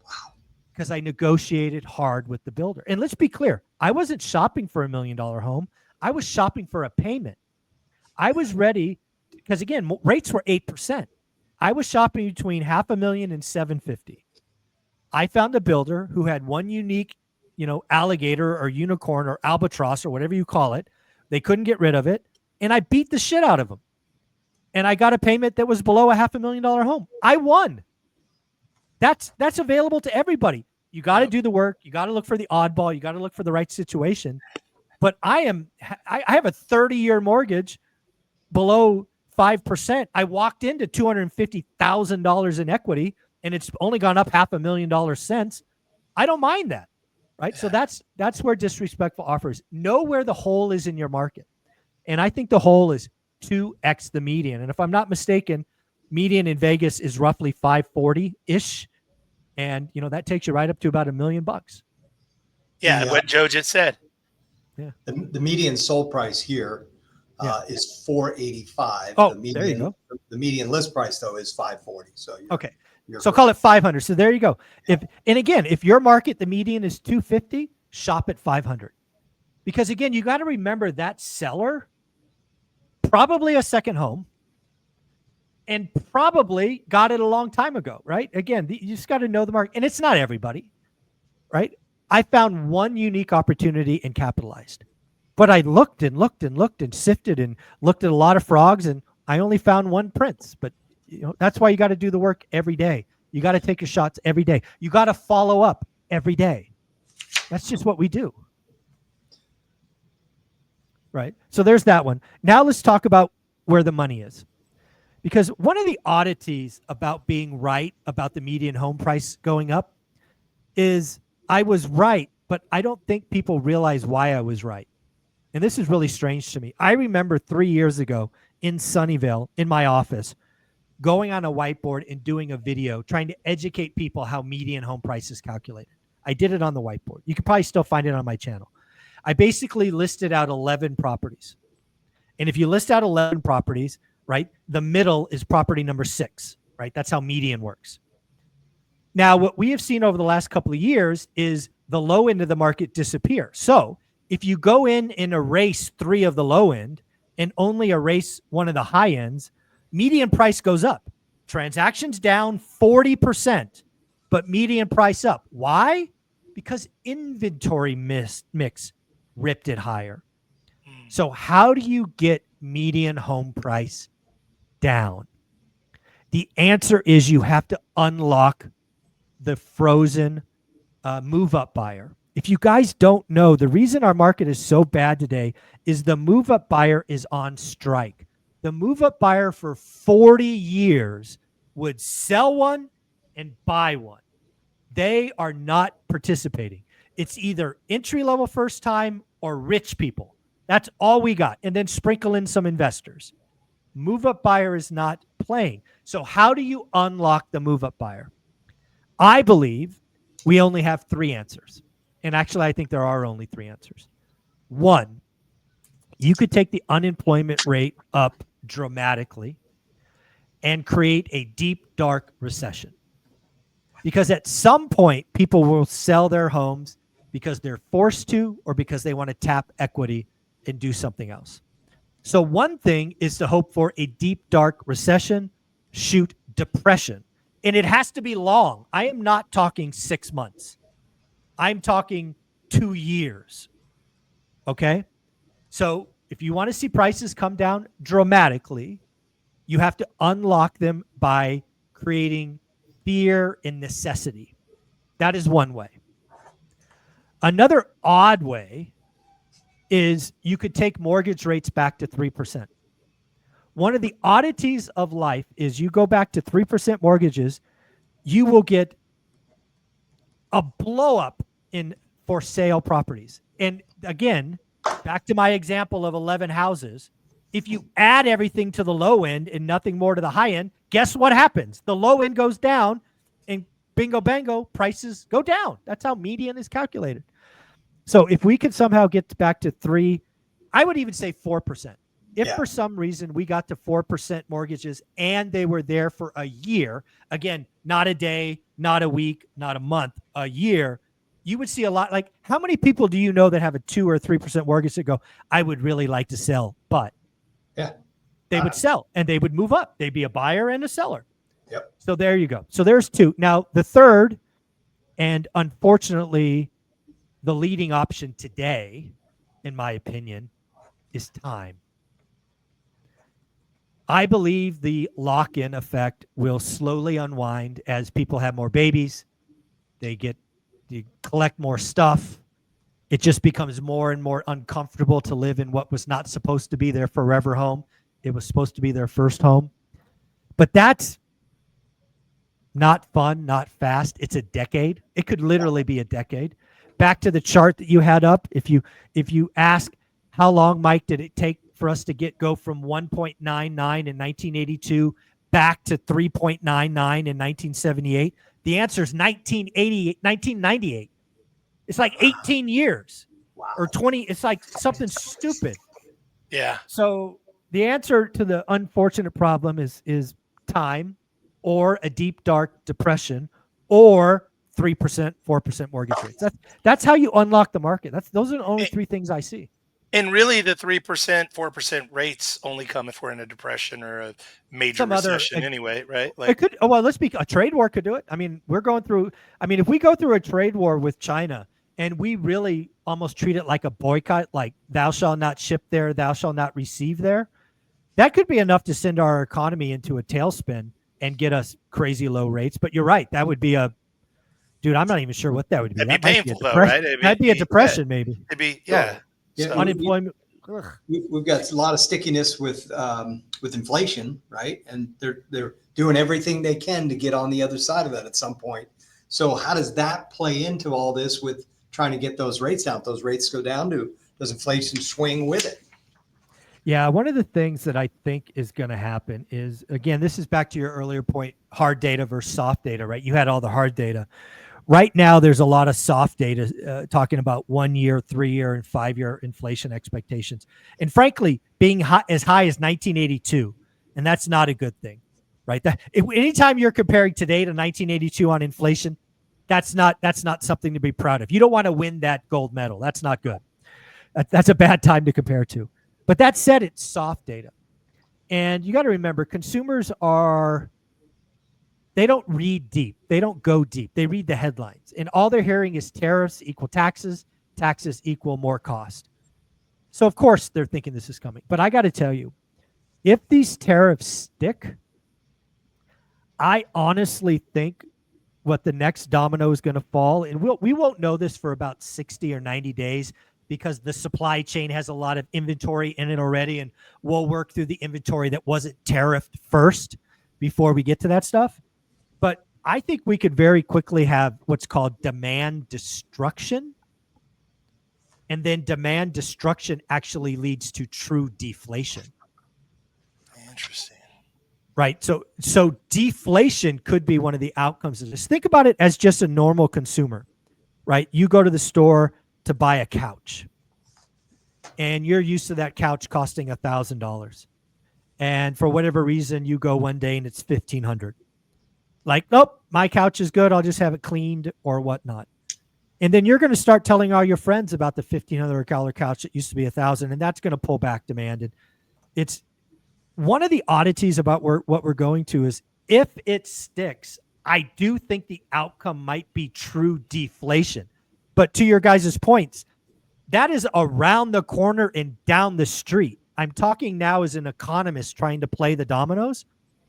S1: Wow. Because I negotiated hard with the builder. And let's be clear, I wasn't shopping for $1 million home. I was shopping for a payment. I was ready because again, rates were 8%. I was shopping between $500,000 and $750,000. I found a builder who had one unique, alligator or unicorn or albatross or whatever you call it. They couldn't get rid of it, and I beat the shit out of them. And I got a payment that was below a $500,000 home. I won. That's available to everybody. You got to do the work. You got to look for the oddball. You got to look for the right situation. But I have a 30-year mortgage below 5%. I walked into $250,000 in equity, and it's only gone up $500,000 since. I don't mind that, right? So that's where disrespectful offers. Know where the hole is in your market. And I think the hole is 2x the median. And if I'm not mistaken, median in Vegas is roughly 540-ish. And, that takes you right up to about $1 million.
S2: Yeah, what Joe just said.
S1: Yeah.
S3: The median sold price here is $485.
S1: Oh,
S3: the median,
S1: there you go.
S3: The median list price, though, is $540. So
S1: okay. So call it 500. So there you go. If your market, the median is 250, shop at 500. Because again, you got to remember that seller, probably a second home, and probably got it a long time ago, right? Again, you just got to know the market. And it's not everybody, right? I found one unique opportunity and capitalized. But I looked and looked and looked and sifted and looked at a lot of frogs, and I only found one prince. But that's why you got to do the work every day. You got to take your shots every day. You got to follow up every day. That's just what we do. Right? So there's that one. Now let's talk about where the money is. Because one of the oddities about being right about the median home price going up is I was right, but I don't think people realize why I was right. And this is really strange to me. I remember 3 years ago in Sunnyvale, in my office, going on a whiteboard and doing a video trying to educate people how median home price is calculated. I did it on the whiteboard. You can probably still find it on my channel. I basically listed out 11 properties. And if you list out 11 properties, right, the middle is property number 6, right? That's how median works. Now, what we have seen over the last couple of years is the low end of the market disappear. So if you go in and erase 3 of the low end and only erase 1 of the high ends, median price goes up. Transactions down 40%, but median price up. Why? Because inventory mix ripped it higher. So how do you get median home price down? The answer is you have to unlock the frozen move-up buyer. If you guys don't know, the reason our market is so bad today is the move-up buyer is on strike. The move-up buyer for 40 years would sell one and buy one. They are not participating. It's either entry-level first time or rich people. That's all we got. And then sprinkle in some investors. Move-up buyer is not playing. So how do you unlock the move-up buyer? I believe we only have 3 answers. And actually, I think there are only 3 answers. 1, you could take the unemployment rate up dramatically and create a deep, dark recession. Because at some point, people will sell their homes because they're forced to or because they want to tap equity and do something else. So one thing is to hope for a deep, dark recession, shoot depression. And it has to be long. I am not talking 6 months. I'm talking 2 years. Okay? So if you want to see prices come down dramatically, you have to unlock them by creating fear and necessity. That is one way. Another odd way is you could take mortgage rates back to 3%. One of the oddities of life is you go back to 3% mortgages, you will get a blow up in for sale properties. And again, back to my example of 11 houses, if you add everything to the low end and nothing more to the high end, guess what happens? The low end goes down and bingo bango, prices go down. That's how median is calculated. So if we could somehow get back to 3, I would even say 4%. If for some reason we got to 4% mortgages and they were there for a year, again, not a day, not a week, not a month, a year, you would see a lot. Like, how many people do you know that have a 2 or 3% mortgage that go, I would really like to sell, but they would sell and they would move up. They'd be a buyer and a seller.
S3: Yep.
S1: So there you go. So there's 2. Now, the third, and unfortunately, the leading option today, in my opinion, is time. I believe the lock-in effect will slowly unwind as people have more babies. They collect more stuff. It just becomes more and more uncomfortable to live in what was not supposed to be their forever home. It was supposed to be their first home. But that's not fun, not fast. It's a decade. It could literally be a decade. Back to the chart that you had up, if you ask how long, Mike, did it take for us to go from 1.99 in 1982 back to 3.99 in 1978, the answer is 1998. It's like 18 years or 20. It's like something stupid.
S2: Yeah.
S1: So the answer to the unfortunate problem is time, or a deep, dark depression, or 3%, 4% mortgage rates. That's how you unlock the market. Those are the only 3 things I see.
S2: And really, the 3%, 4% rates only come if we're in a depression or a major recession anyway, right? Like,
S1: it could. Well, let's be. A trade war could do it. I mean, we're going through. I mean, if we go through a trade war with China and we really almost treat it like a boycott, like thou shalt not ship there, thou shalt not receive there, that could be enough to send our economy into a tailspin and get us crazy low rates. But you're right. That would be dude, I'm not even sure what that would be.
S2: That'd
S1: That
S2: be
S1: might be a
S2: painful, though,
S1: depression.
S2: right?
S1: That'd be a depression, maybe.
S2: It'd be, yeah.
S3: Yeah,
S2: So-
S1: Unemployment.
S3: We've got a lot of stickiness with inflation, right? And they're doing everything they can to get on the other side of that at some point. So how does that play into all this with trying to get those rates down? If those rates go down, does inflation swing with it?
S1: Yeah, one of the things that I think is going to happen is, again, this is back to your earlier point, hard data versus soft data, right? You had all the hard data. Right now, there's a lot of soft data talking about 1 year, 3 year, and 5 year inflation expectations. And frankly, being as high as 1982, and that's not a good thing, right? Anytime you're comparing today to 1982 on inflation, that's not something to be proud of. You don't want to win that gold medal. That's not good. That's a bad time to compare to. But that said, it's soft data. And you got to remember, consumers they don't read deep. They don't go deep. They read the headlines. And all they're hearing is tariffs equal taxes, taxes equal more cost. So, of course, they're thinking this is coming. But I got to tell you, if these tariffs stick, I honestly think what the next domino is going to fall, and we won't know this for about 60 or 90 days, because the supply chain has a lot of inventory in it already, and we'll work through the inventory that wasn't tariffed first before we get to that stuff. But I think we could very quickly have what's called demand destruction. And then demand destruction actually leads to true deflation.
S2: Interesting.
S1: Right. So deflation could be one of the outcomes of this. Think about it as just a normal consumer, right? You go to the store to buy a couch, and you're used to that couch costing $1,000. And for whatever reason, you go one day and it's $1,500. Like, nope, my couch is good. I'll just have it cleaned or whatnot. And then you're going to start telling all your friends about the $1,500 couch that used to be $1,000, and that's going to pull back demand. And it's one of the oddities about what we're going to is, if it sticks, I do think the outcome might be true deflation. But to your guys' points, that is around the corner and down the street. I'm talking now as an economist trying to play the dominoes.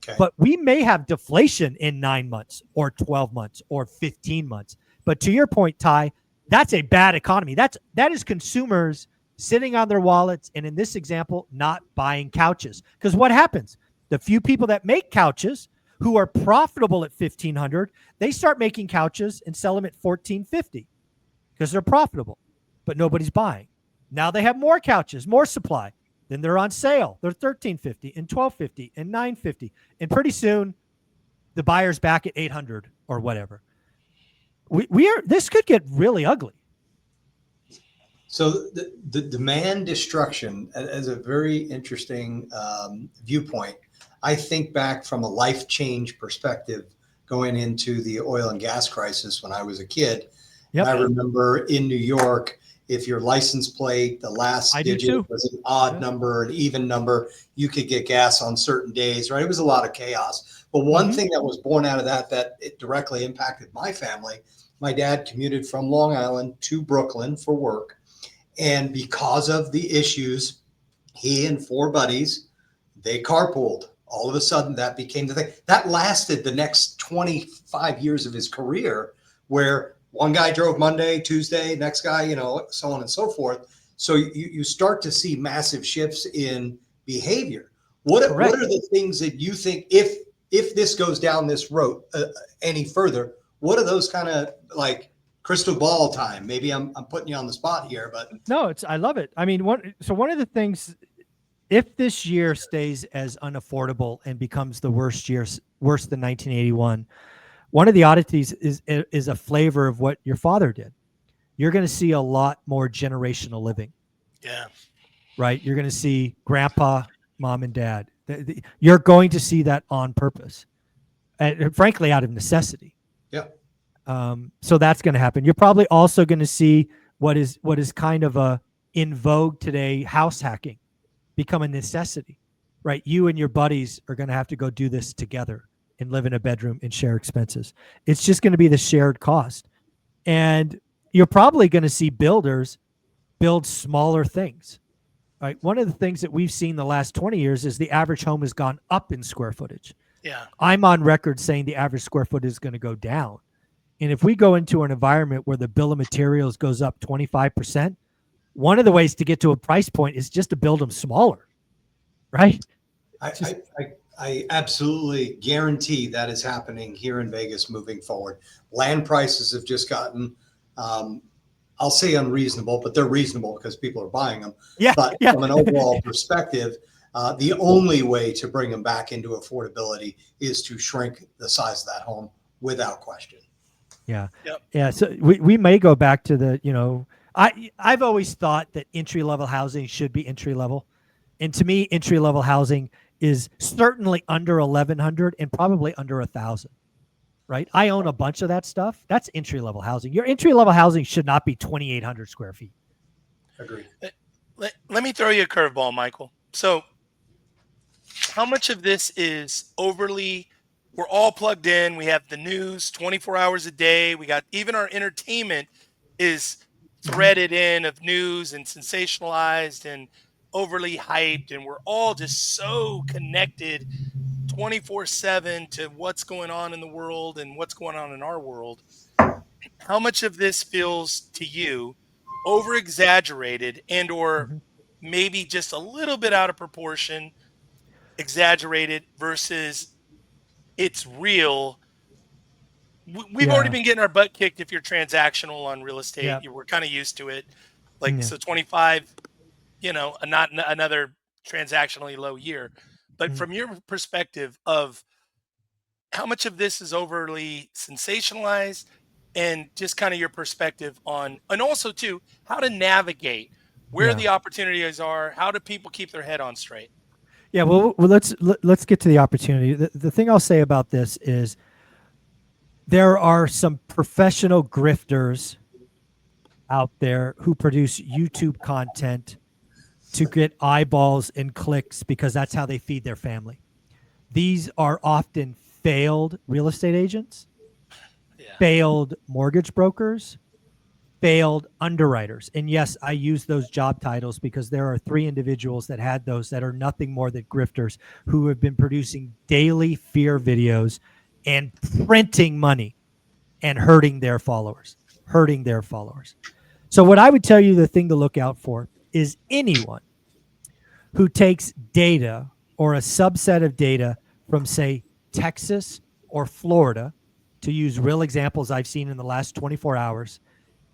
S1: Okay. But we may have deflation in 9 months or 12 months or 15 months. But to your point, Ty, that's a bad economy. That is consumers sitting on their wallets, and in this example, not buying couches. Because what happens? The few people that make couches who are profitable at $1,500, they start making couches and sell them at $1,450 because they're profitable, but nobody's buying. Now they have more couches, more supply. Then they're on sale. They're $1,350 and $1,250 and $950. And pretty soon, the buyer's back at $800 or whatever. This could get really ugly.
S3: So the demand destruction is a very interesting viewpoint. I think back from a life change perspective going into the oil and gas crisis when I was a kid. Yep. I remember in New York, if your license plate, the last digit was an odd number, an even number, you could get gas on certain days, right? It was a lot of chaos. But one thing that was born out of that it directly impacted my family, my dad commuted from Long Island to Brooklyn for work. And because of the issues, he and 4 buddies, they carpooled. All of a sudden, that became the thing. That lasted the next 25 years of his career, where one guy drove Monday, Tuesday, next guy, so on and so forth. So you start to see massive shifts in behavior. What are the things that you think, if this goes down this road any further, what are those kind of like crystal ball time? Maybe I'm putting you on the spot here, but
S1: no, I love it. I mean, one of the things, if this year stays as unaffordable and becomes the worse than 1981, one of the oddities is a flavor of what your father did. You're going to see a lot more generational living.
S2: Yeah.
S1: Right? You're going to see grandpa, mom, and dad. You're going to see that on purpose, and frankly, out of necessity.
S3: Yeah.
S1: So that's going to happen. You're probably also going to see what is kind of in vogue today, house hacking, become a necessity. Right? You and your buddies are going to have to go do this together and live in a bedroom and share expenses. It's just going to be the shared cost. And you're probably going to see builders build smaller things. Right. One of the things that we've seen the last 20 years is the average home has gone up in square footage.
S2: Yeah.
S1: I'm on record saying the average square foot is going to go down. And if we go into an environment where the bill of materials goes up 25%, one of the ways to get to a price point is just to build them smaller. Right.
S3: I absolutely guarantee that is happening here in Vegas moving forward. Land prices have just gotten, I'll say unreasonable, but they're reasonable because people are buying them.
S1: Yeah.
S3: But
S1: Yeah.
S3: from an overall perspective, the only way to bring them back into affordability is to shrink the size of that home without question.
S1: Yeah.
S2: Yep.
S1: Yeah. So we may go back to the, I've always thought that entry-level housing should be entry-level. And to me, entry-level housing is certainly under 1,100 and probably under 1,000. Right. I own a bunch of that stuff. That's entry-level housing. Your entry-level housing should not be 2,800 square feet.
S3: Agreed.
S2: Let me throw you a curveball, Michael. So how much of this is overly, we're all plugged in. We have the news 24 hours a day. We got even our entertainment is threaded in of news and sensationalized and overly hyped. And we're all just so connected 24/7 to what's going on in the world and what's going on in our world. How much of this feels to you over exaggerated and or maybe just a little bit out of proportion, exaggerated versus it's real? We've already been getting our butt kicked if you're transactional on real estate.
S1: Yeah.
S2: We're kind of used to it. Like, so 25, not another transactionally low year. But from your perspective of how much of this is overly sensationalized and just kind of your perspective on, and also too, how to navigate where the opportunities are, how do people keep their head on straight?
S1: Yeah, well, let's get to the opportunity. The thing I'll say about this is there are some professional grifters out there who produce YouTube content to get eyeballs and clicks because that's how they feed their family. These are often failed real estate agents, failed mortgage brokers, failed underwriters. And yes, I use those job titles because there are 3 individuals that had those that are nothing more than grifters who have been producing daily fear videos and printing money and hurting their followers. So what I would tell you, the thing to look out for is anyone who takes data or a subset of data from, say, Texas or Florida, to use real examples I've seen in the last 24 hours,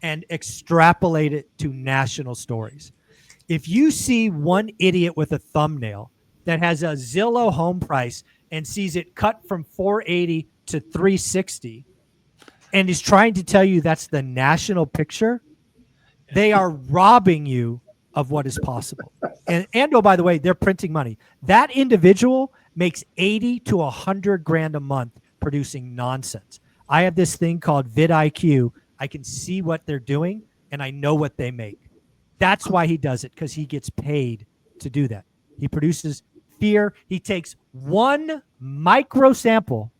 S1: and extrapolate it to national stories. If you see one idiot with a thumbnail that has a Zillow home price and sees it cut from 480 to 360 and is trying to tell you that's the national picture, they are robbing you of what is possible. And oh, by the way, they're printing money. That individual makes 80 to 100 grand a month producing nonsense. I have this thing called vidIQ. I can see what they're doing and I know what they make. That's why he does it, because he gets paid to do that. He produces fear. He takes one micro sample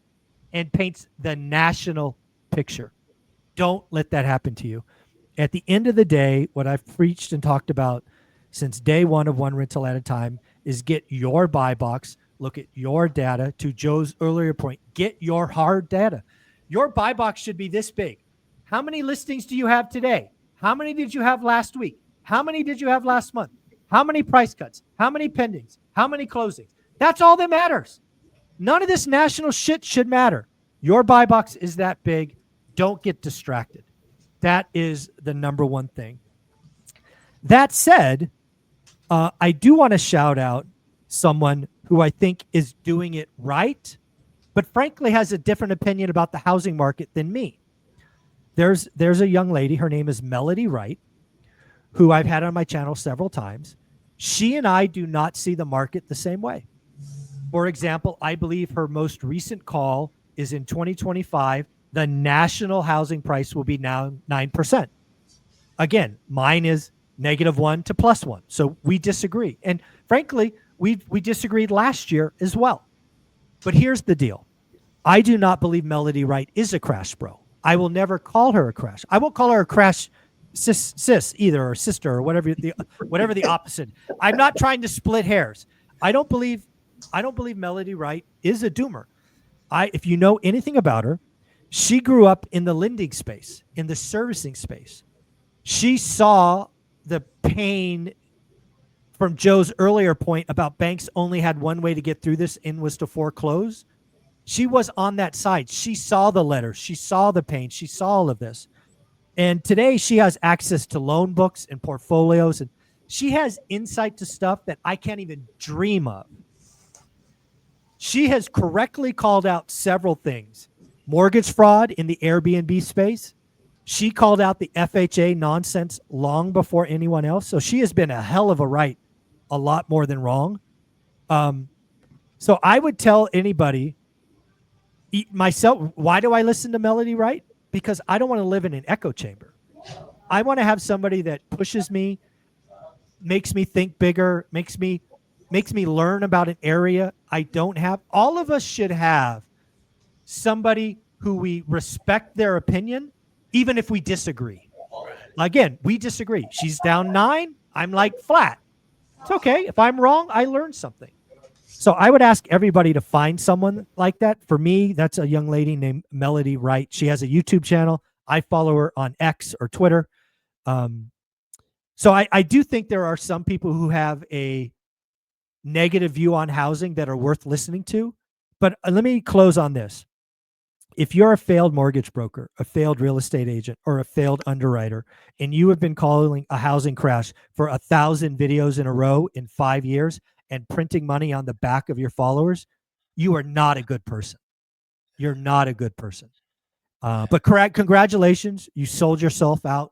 S1: and paints the national picture. Don't let that happen to you. At the end of the day, what I've preached and talked about since day one of One Rental at a Time is get your buy box, look at your data. To Joe's earlier point, get your hard data. Your buy box should be this big. How many listings do you have today? How many did you have last week? How many did you have last month? How many price cuts? How many pendings? How many closings? That's all that matters. None of this national shit should matter. Your buy box is that big. Don't get distracted. That is the number one thing. That said, I do want to shout out someone who I think is doing it right, but frankly has a different opinion about the housing market than me. There's a young lady, her name is Melody Wright, who I've had on my channel several times. She and I do not see the market the same way. For example, I believe her most recent call is in 2025. The national housing price will be now 9%. Again, mine is -1 to +1. So we disagree. And frankly, we disagreed last year as well. But here's the deal. I do not believe Melody Wright is a crash bro. I will never call her a crash. I won't call her a crash cis either, or sister, or whatever the opposite. I'm not trying to split hairs. I don't believe Melody Wright is a doomer. If you know anything about her, she grew up in the lending space, in the servicing space. She saw the pain from Joe's earlier point about banks only had one way to get through this, and was to foreclose. She was on that side. She saw the letters. She saw the pain. She saw all of this. And today she has access to loan books and portfolios, and she has insight to stuff that I can't even dream of. She has correctly called out several things. Mortgage fraud in the Airbnb space. She called out the FHA nonsense long before anyone else. So she has been a hell of a right, a lot more than wrong. So I would tell anybody, myself, why do I listen to Melody Wright? Because I don't want to live in an echo chamber. I want to have somebody that pushes me, makes me think bigger, makes me learn about an area I don't have. All of us should have somebody who we respect their opinion, even if we disagree. Again, we disagree. She's down 9. I'm like flat. It's okay. If I'm wrong, I learned something. So I would ask everybody to find someone like that. For me, that's a young lady named Melody Wright. She has a YouTube channel. I follow her on X or Twitter. So I do think there are some people who have a negative view on housing that are worth listening to. But let me close on this. If you're a failed mortgage broker, a failed real estate agent, or a failed underwriter, and you have been calling a housing crash for 1,000 videos in a row in 5 years and printing money on the back of your followers, you are not a good person. You're not a good person. But congratulations. You sold yourself out.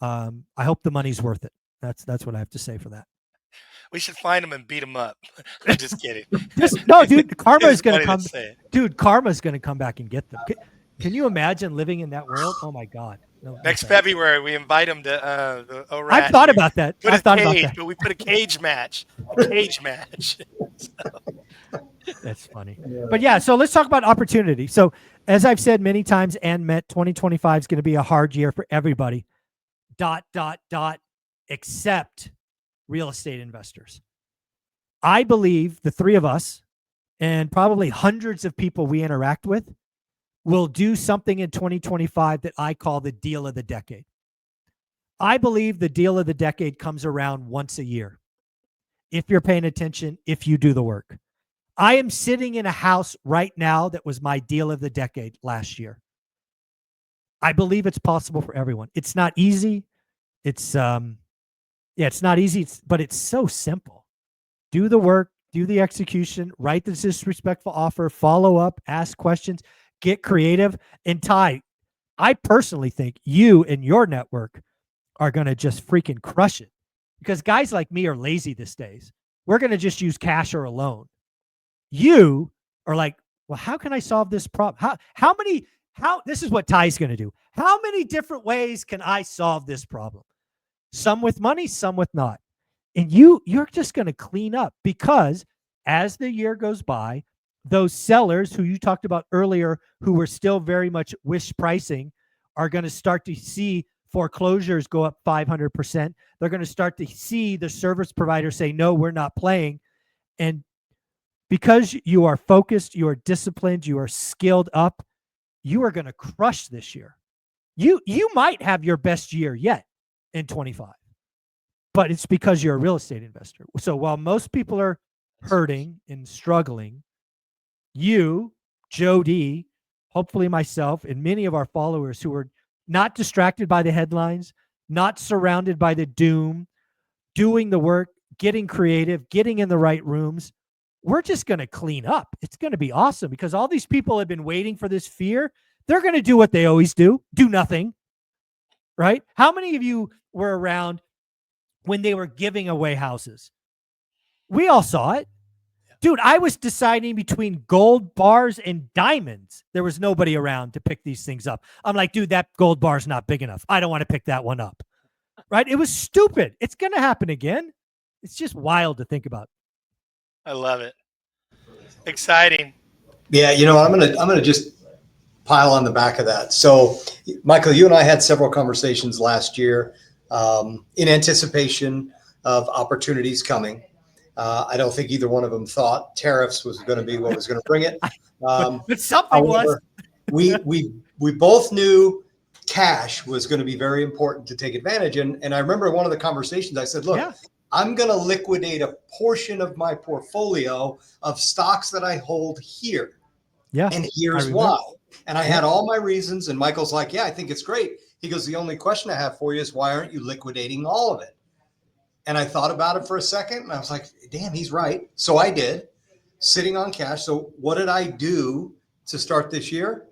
S1: I hope the money's worth it. That's what I have to say for that.
S2: We should find him and beat him up. I'm just kidding.
S1: No, dude, karma is going to come.
S2: Dude,
S1: karma is going to come back and get them. Can you imagine living in that world? Oh my God.
S2: Next February, we invite him to the ORAT.
S1: I've thought about that.
S2: I've thought about that. But we put a cage match.
S1: That's funny. Yeah. But yeah, so let's talk about opportunity. So as I've said many times and met, 2025 is going to be a hard year for everybody. ... Except real estate investors. I believe the three of us and probably hundreds of people we interact with will do something in 2025 that I call the deal of the decade. I believe the deal of the decade comes around once a year. If you're paying attention, if you do the work. I am sitting in a house right now that was my deal of the decade last year. I believe it's possible for everyone. It's not easy. It's not easy, but it's so simple. Do the work, do the execution, write the disrespectful offer, follow up, ask questions, get creative. And Ty, I personally think you and your network are going to just freaking crush it, because guys like me are lazy these days. We're going to just use cash or a loan. You are like, well, how can I solve this problem? This is what Ty's going to do. How many different ways can I solve this problem? Some with money, some with not. And you're just going to clean up, because as the year goes by, those sellers who you talked about earlier, who were still very much wish pricing, are going to start to see foreclosures go up 500%. They're going to start to see the service provider say, no, we're not playing. And because you are focused, you are disciplined, you are skilled up, you are going to crush this year. You might have your best year yet in 25, but it's because you're a real estate investor. So while most people are hurting and struggling, you, Jody, hopefully myself, and many of our followers who are not distracted by the headlines, not surrounded by the doom, doing the work, getting creative, getting in the right rooms, we're just going to clean up. It's going to be awesome, because all these people have been waiting for this fear. They're going to do what they always do nothing, right? How many of you were around when they were giving away houses? We all saw it. Dude, I was deciding between gold bars and diamonds. There was nobody around to pick these things up. I'm like, dude, that gold bar is not big enough. I don't want to pick that one up, right? It was stupid. It's going to happen again. It's just wild to think about.
S2: I love it. Exciting.
S3: Yeah, I'm gonna just pile on the back of that. So, Michael, you and I had several conversations last year in anticipation of opportunities coming. I don't think either one of them thought tariffs was going to be what was going to bring it.
S1: But something was.
S3: We both knew cash was going to be very important to take advantage. And I remember one of the conversations I said, look,
S1: Yeah.
S3: I'm going to liquidate a portion of my portfolio of stocks that I hold here.
S1: Yeah.
S3: And here's why. And I had all my reasons. And Michael's like, yeah, I think it's great. He goes, the only question I have for you is why aren't you liquidating all of it? And I thought about it for a second and I was like, damn, he's right. So I did, sitting on cash. So what did I do to start this year?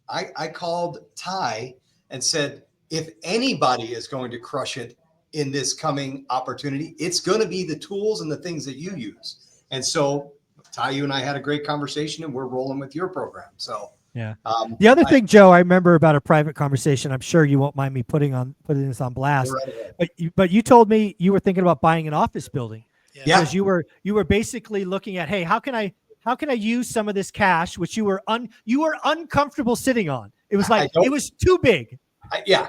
S3: I called Ty and said, if anybody is going to crush it in this coming opportunity, it's going to be the tools and the things that you use. And so Ty, you and I had a great conversation and we're rolling with your program. So
S1: yeah. The other thing, Joe, I remember about a private conversation. I'm sure you won't mind me putting this on blast. But you told me you were thinking about buying an office building.
S2: Yeah.
S1: Because you were basically looking at, hey, how can I use some of this cash, which you were uncomfortable sitting on? It was like it was too big.
S3: Yeah.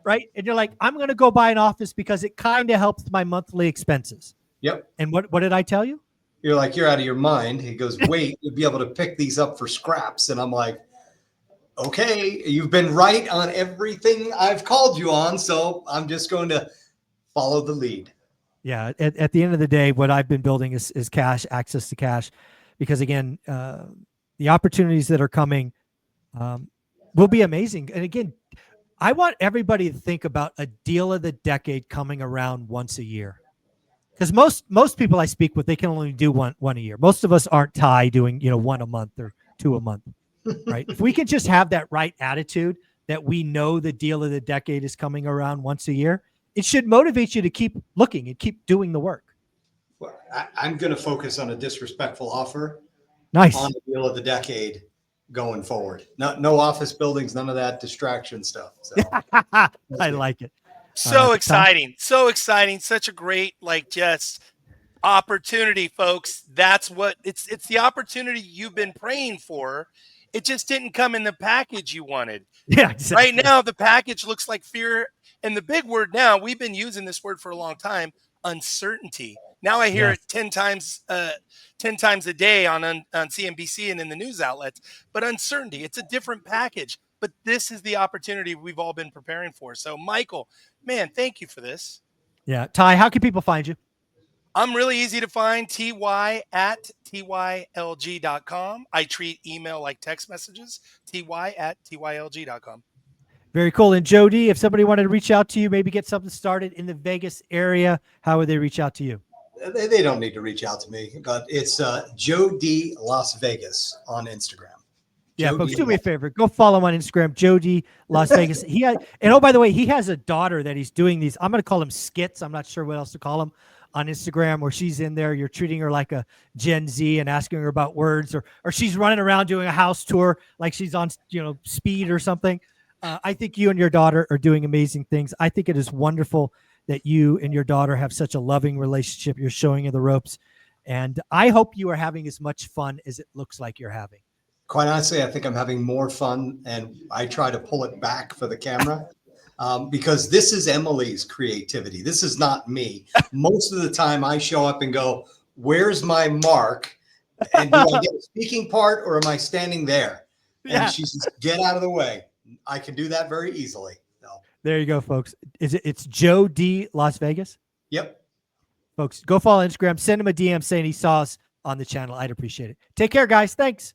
S1: Right. And you're like, I'm going to go buy an office because it kind of helps my monthly expenses.
S3: Yep.
S1: And what did I tell you?
S3: You're like, you're out of your mind. He goes, wait, you'll be able to pick these up for scraps. And I'm like, okay, you've been right on everything I've called you on. So I'm just going to follow the lead.
S1: Yeah. At the end of the day, what I've been building is cash, access to cash, because again, the opportunities that are coming will be amazing. And again, I want everybody to think about a deal of the decade coming around once a year. Because most people I speak with, they can only do one a year. Most of us aren't doing, one a month or two a month, right? If we can just have that right attitude that we know the deal of the decade is coming around once a year, it should motivate you to keep looking and keep doing the work.
S3: Well, I'm going to focus on a disrespectful offer.
S1: Nice.
S3: On the deal of the decade going forward. No office buildings, none of that distraction stuff. So.
S1: I like it.
S2: So exciting. So exciting. Such a great, just opportunity, folks. That's what it's the opportunity you've been praying for. It just didn't come in the package you wanted.
S1: Yeah, exactly.
S2: Right now, the package looks like fear. And the big word now, we've been using this word for a long time, uncertainty. Now I hear it 10 times a day on CNBC and in the news outlets. But uncertainty, it's a different package. But this is the opportunity we've all been preparing for. So, Michael, man, thank you for this.
S1: Yeah. Ty, how can people find you?
S2: I'm really easy to find, ty@tylg.com. I treat email like text messages, ty@tylg.com.
S1: Very cool. And Jody, if somebody wanted to reach out to you, maybe get something started in the Vegas area, how would they reach out to you?
S3: They don't need to reach out to me, but it's Joe D Las Vegas on Instagram.
S1: Yeah, folks, do me a favor. Go follow him on Instagram, Joe D Las Vegas. And by the way, he has a daughter that he's doing these. I'm going to call them skits. I'm not sure what else to call them on Instagram, where she's in there. You're treating her like a Gen Z and asking her about words, or she's running around doing a house tour like she's on speed or something. I think you and your daughter are doing amazing things. I think it is wonderful that you and your daughter have such a loving relationship. You're showing her the ropes. And I hope you are having as much fun as it looks like you're having.
S3: Quite honestly, I think I'm having more fun, and I try to pull it back for the camera because this is Emily's creativity. This is not me. Most of the time I show up and go, where's my mark? And do I get a speaking part or am I standing there? And she says, get out of the way. I can do that very easily. So.
S1: There you go, folks. It's Joe D Las Vegas?
S3: Yep.
S1: Folks, go follow Instagram. Send him a DM saying he saw us on the channel. I'd appreciate it. Take care, guys. Thanks.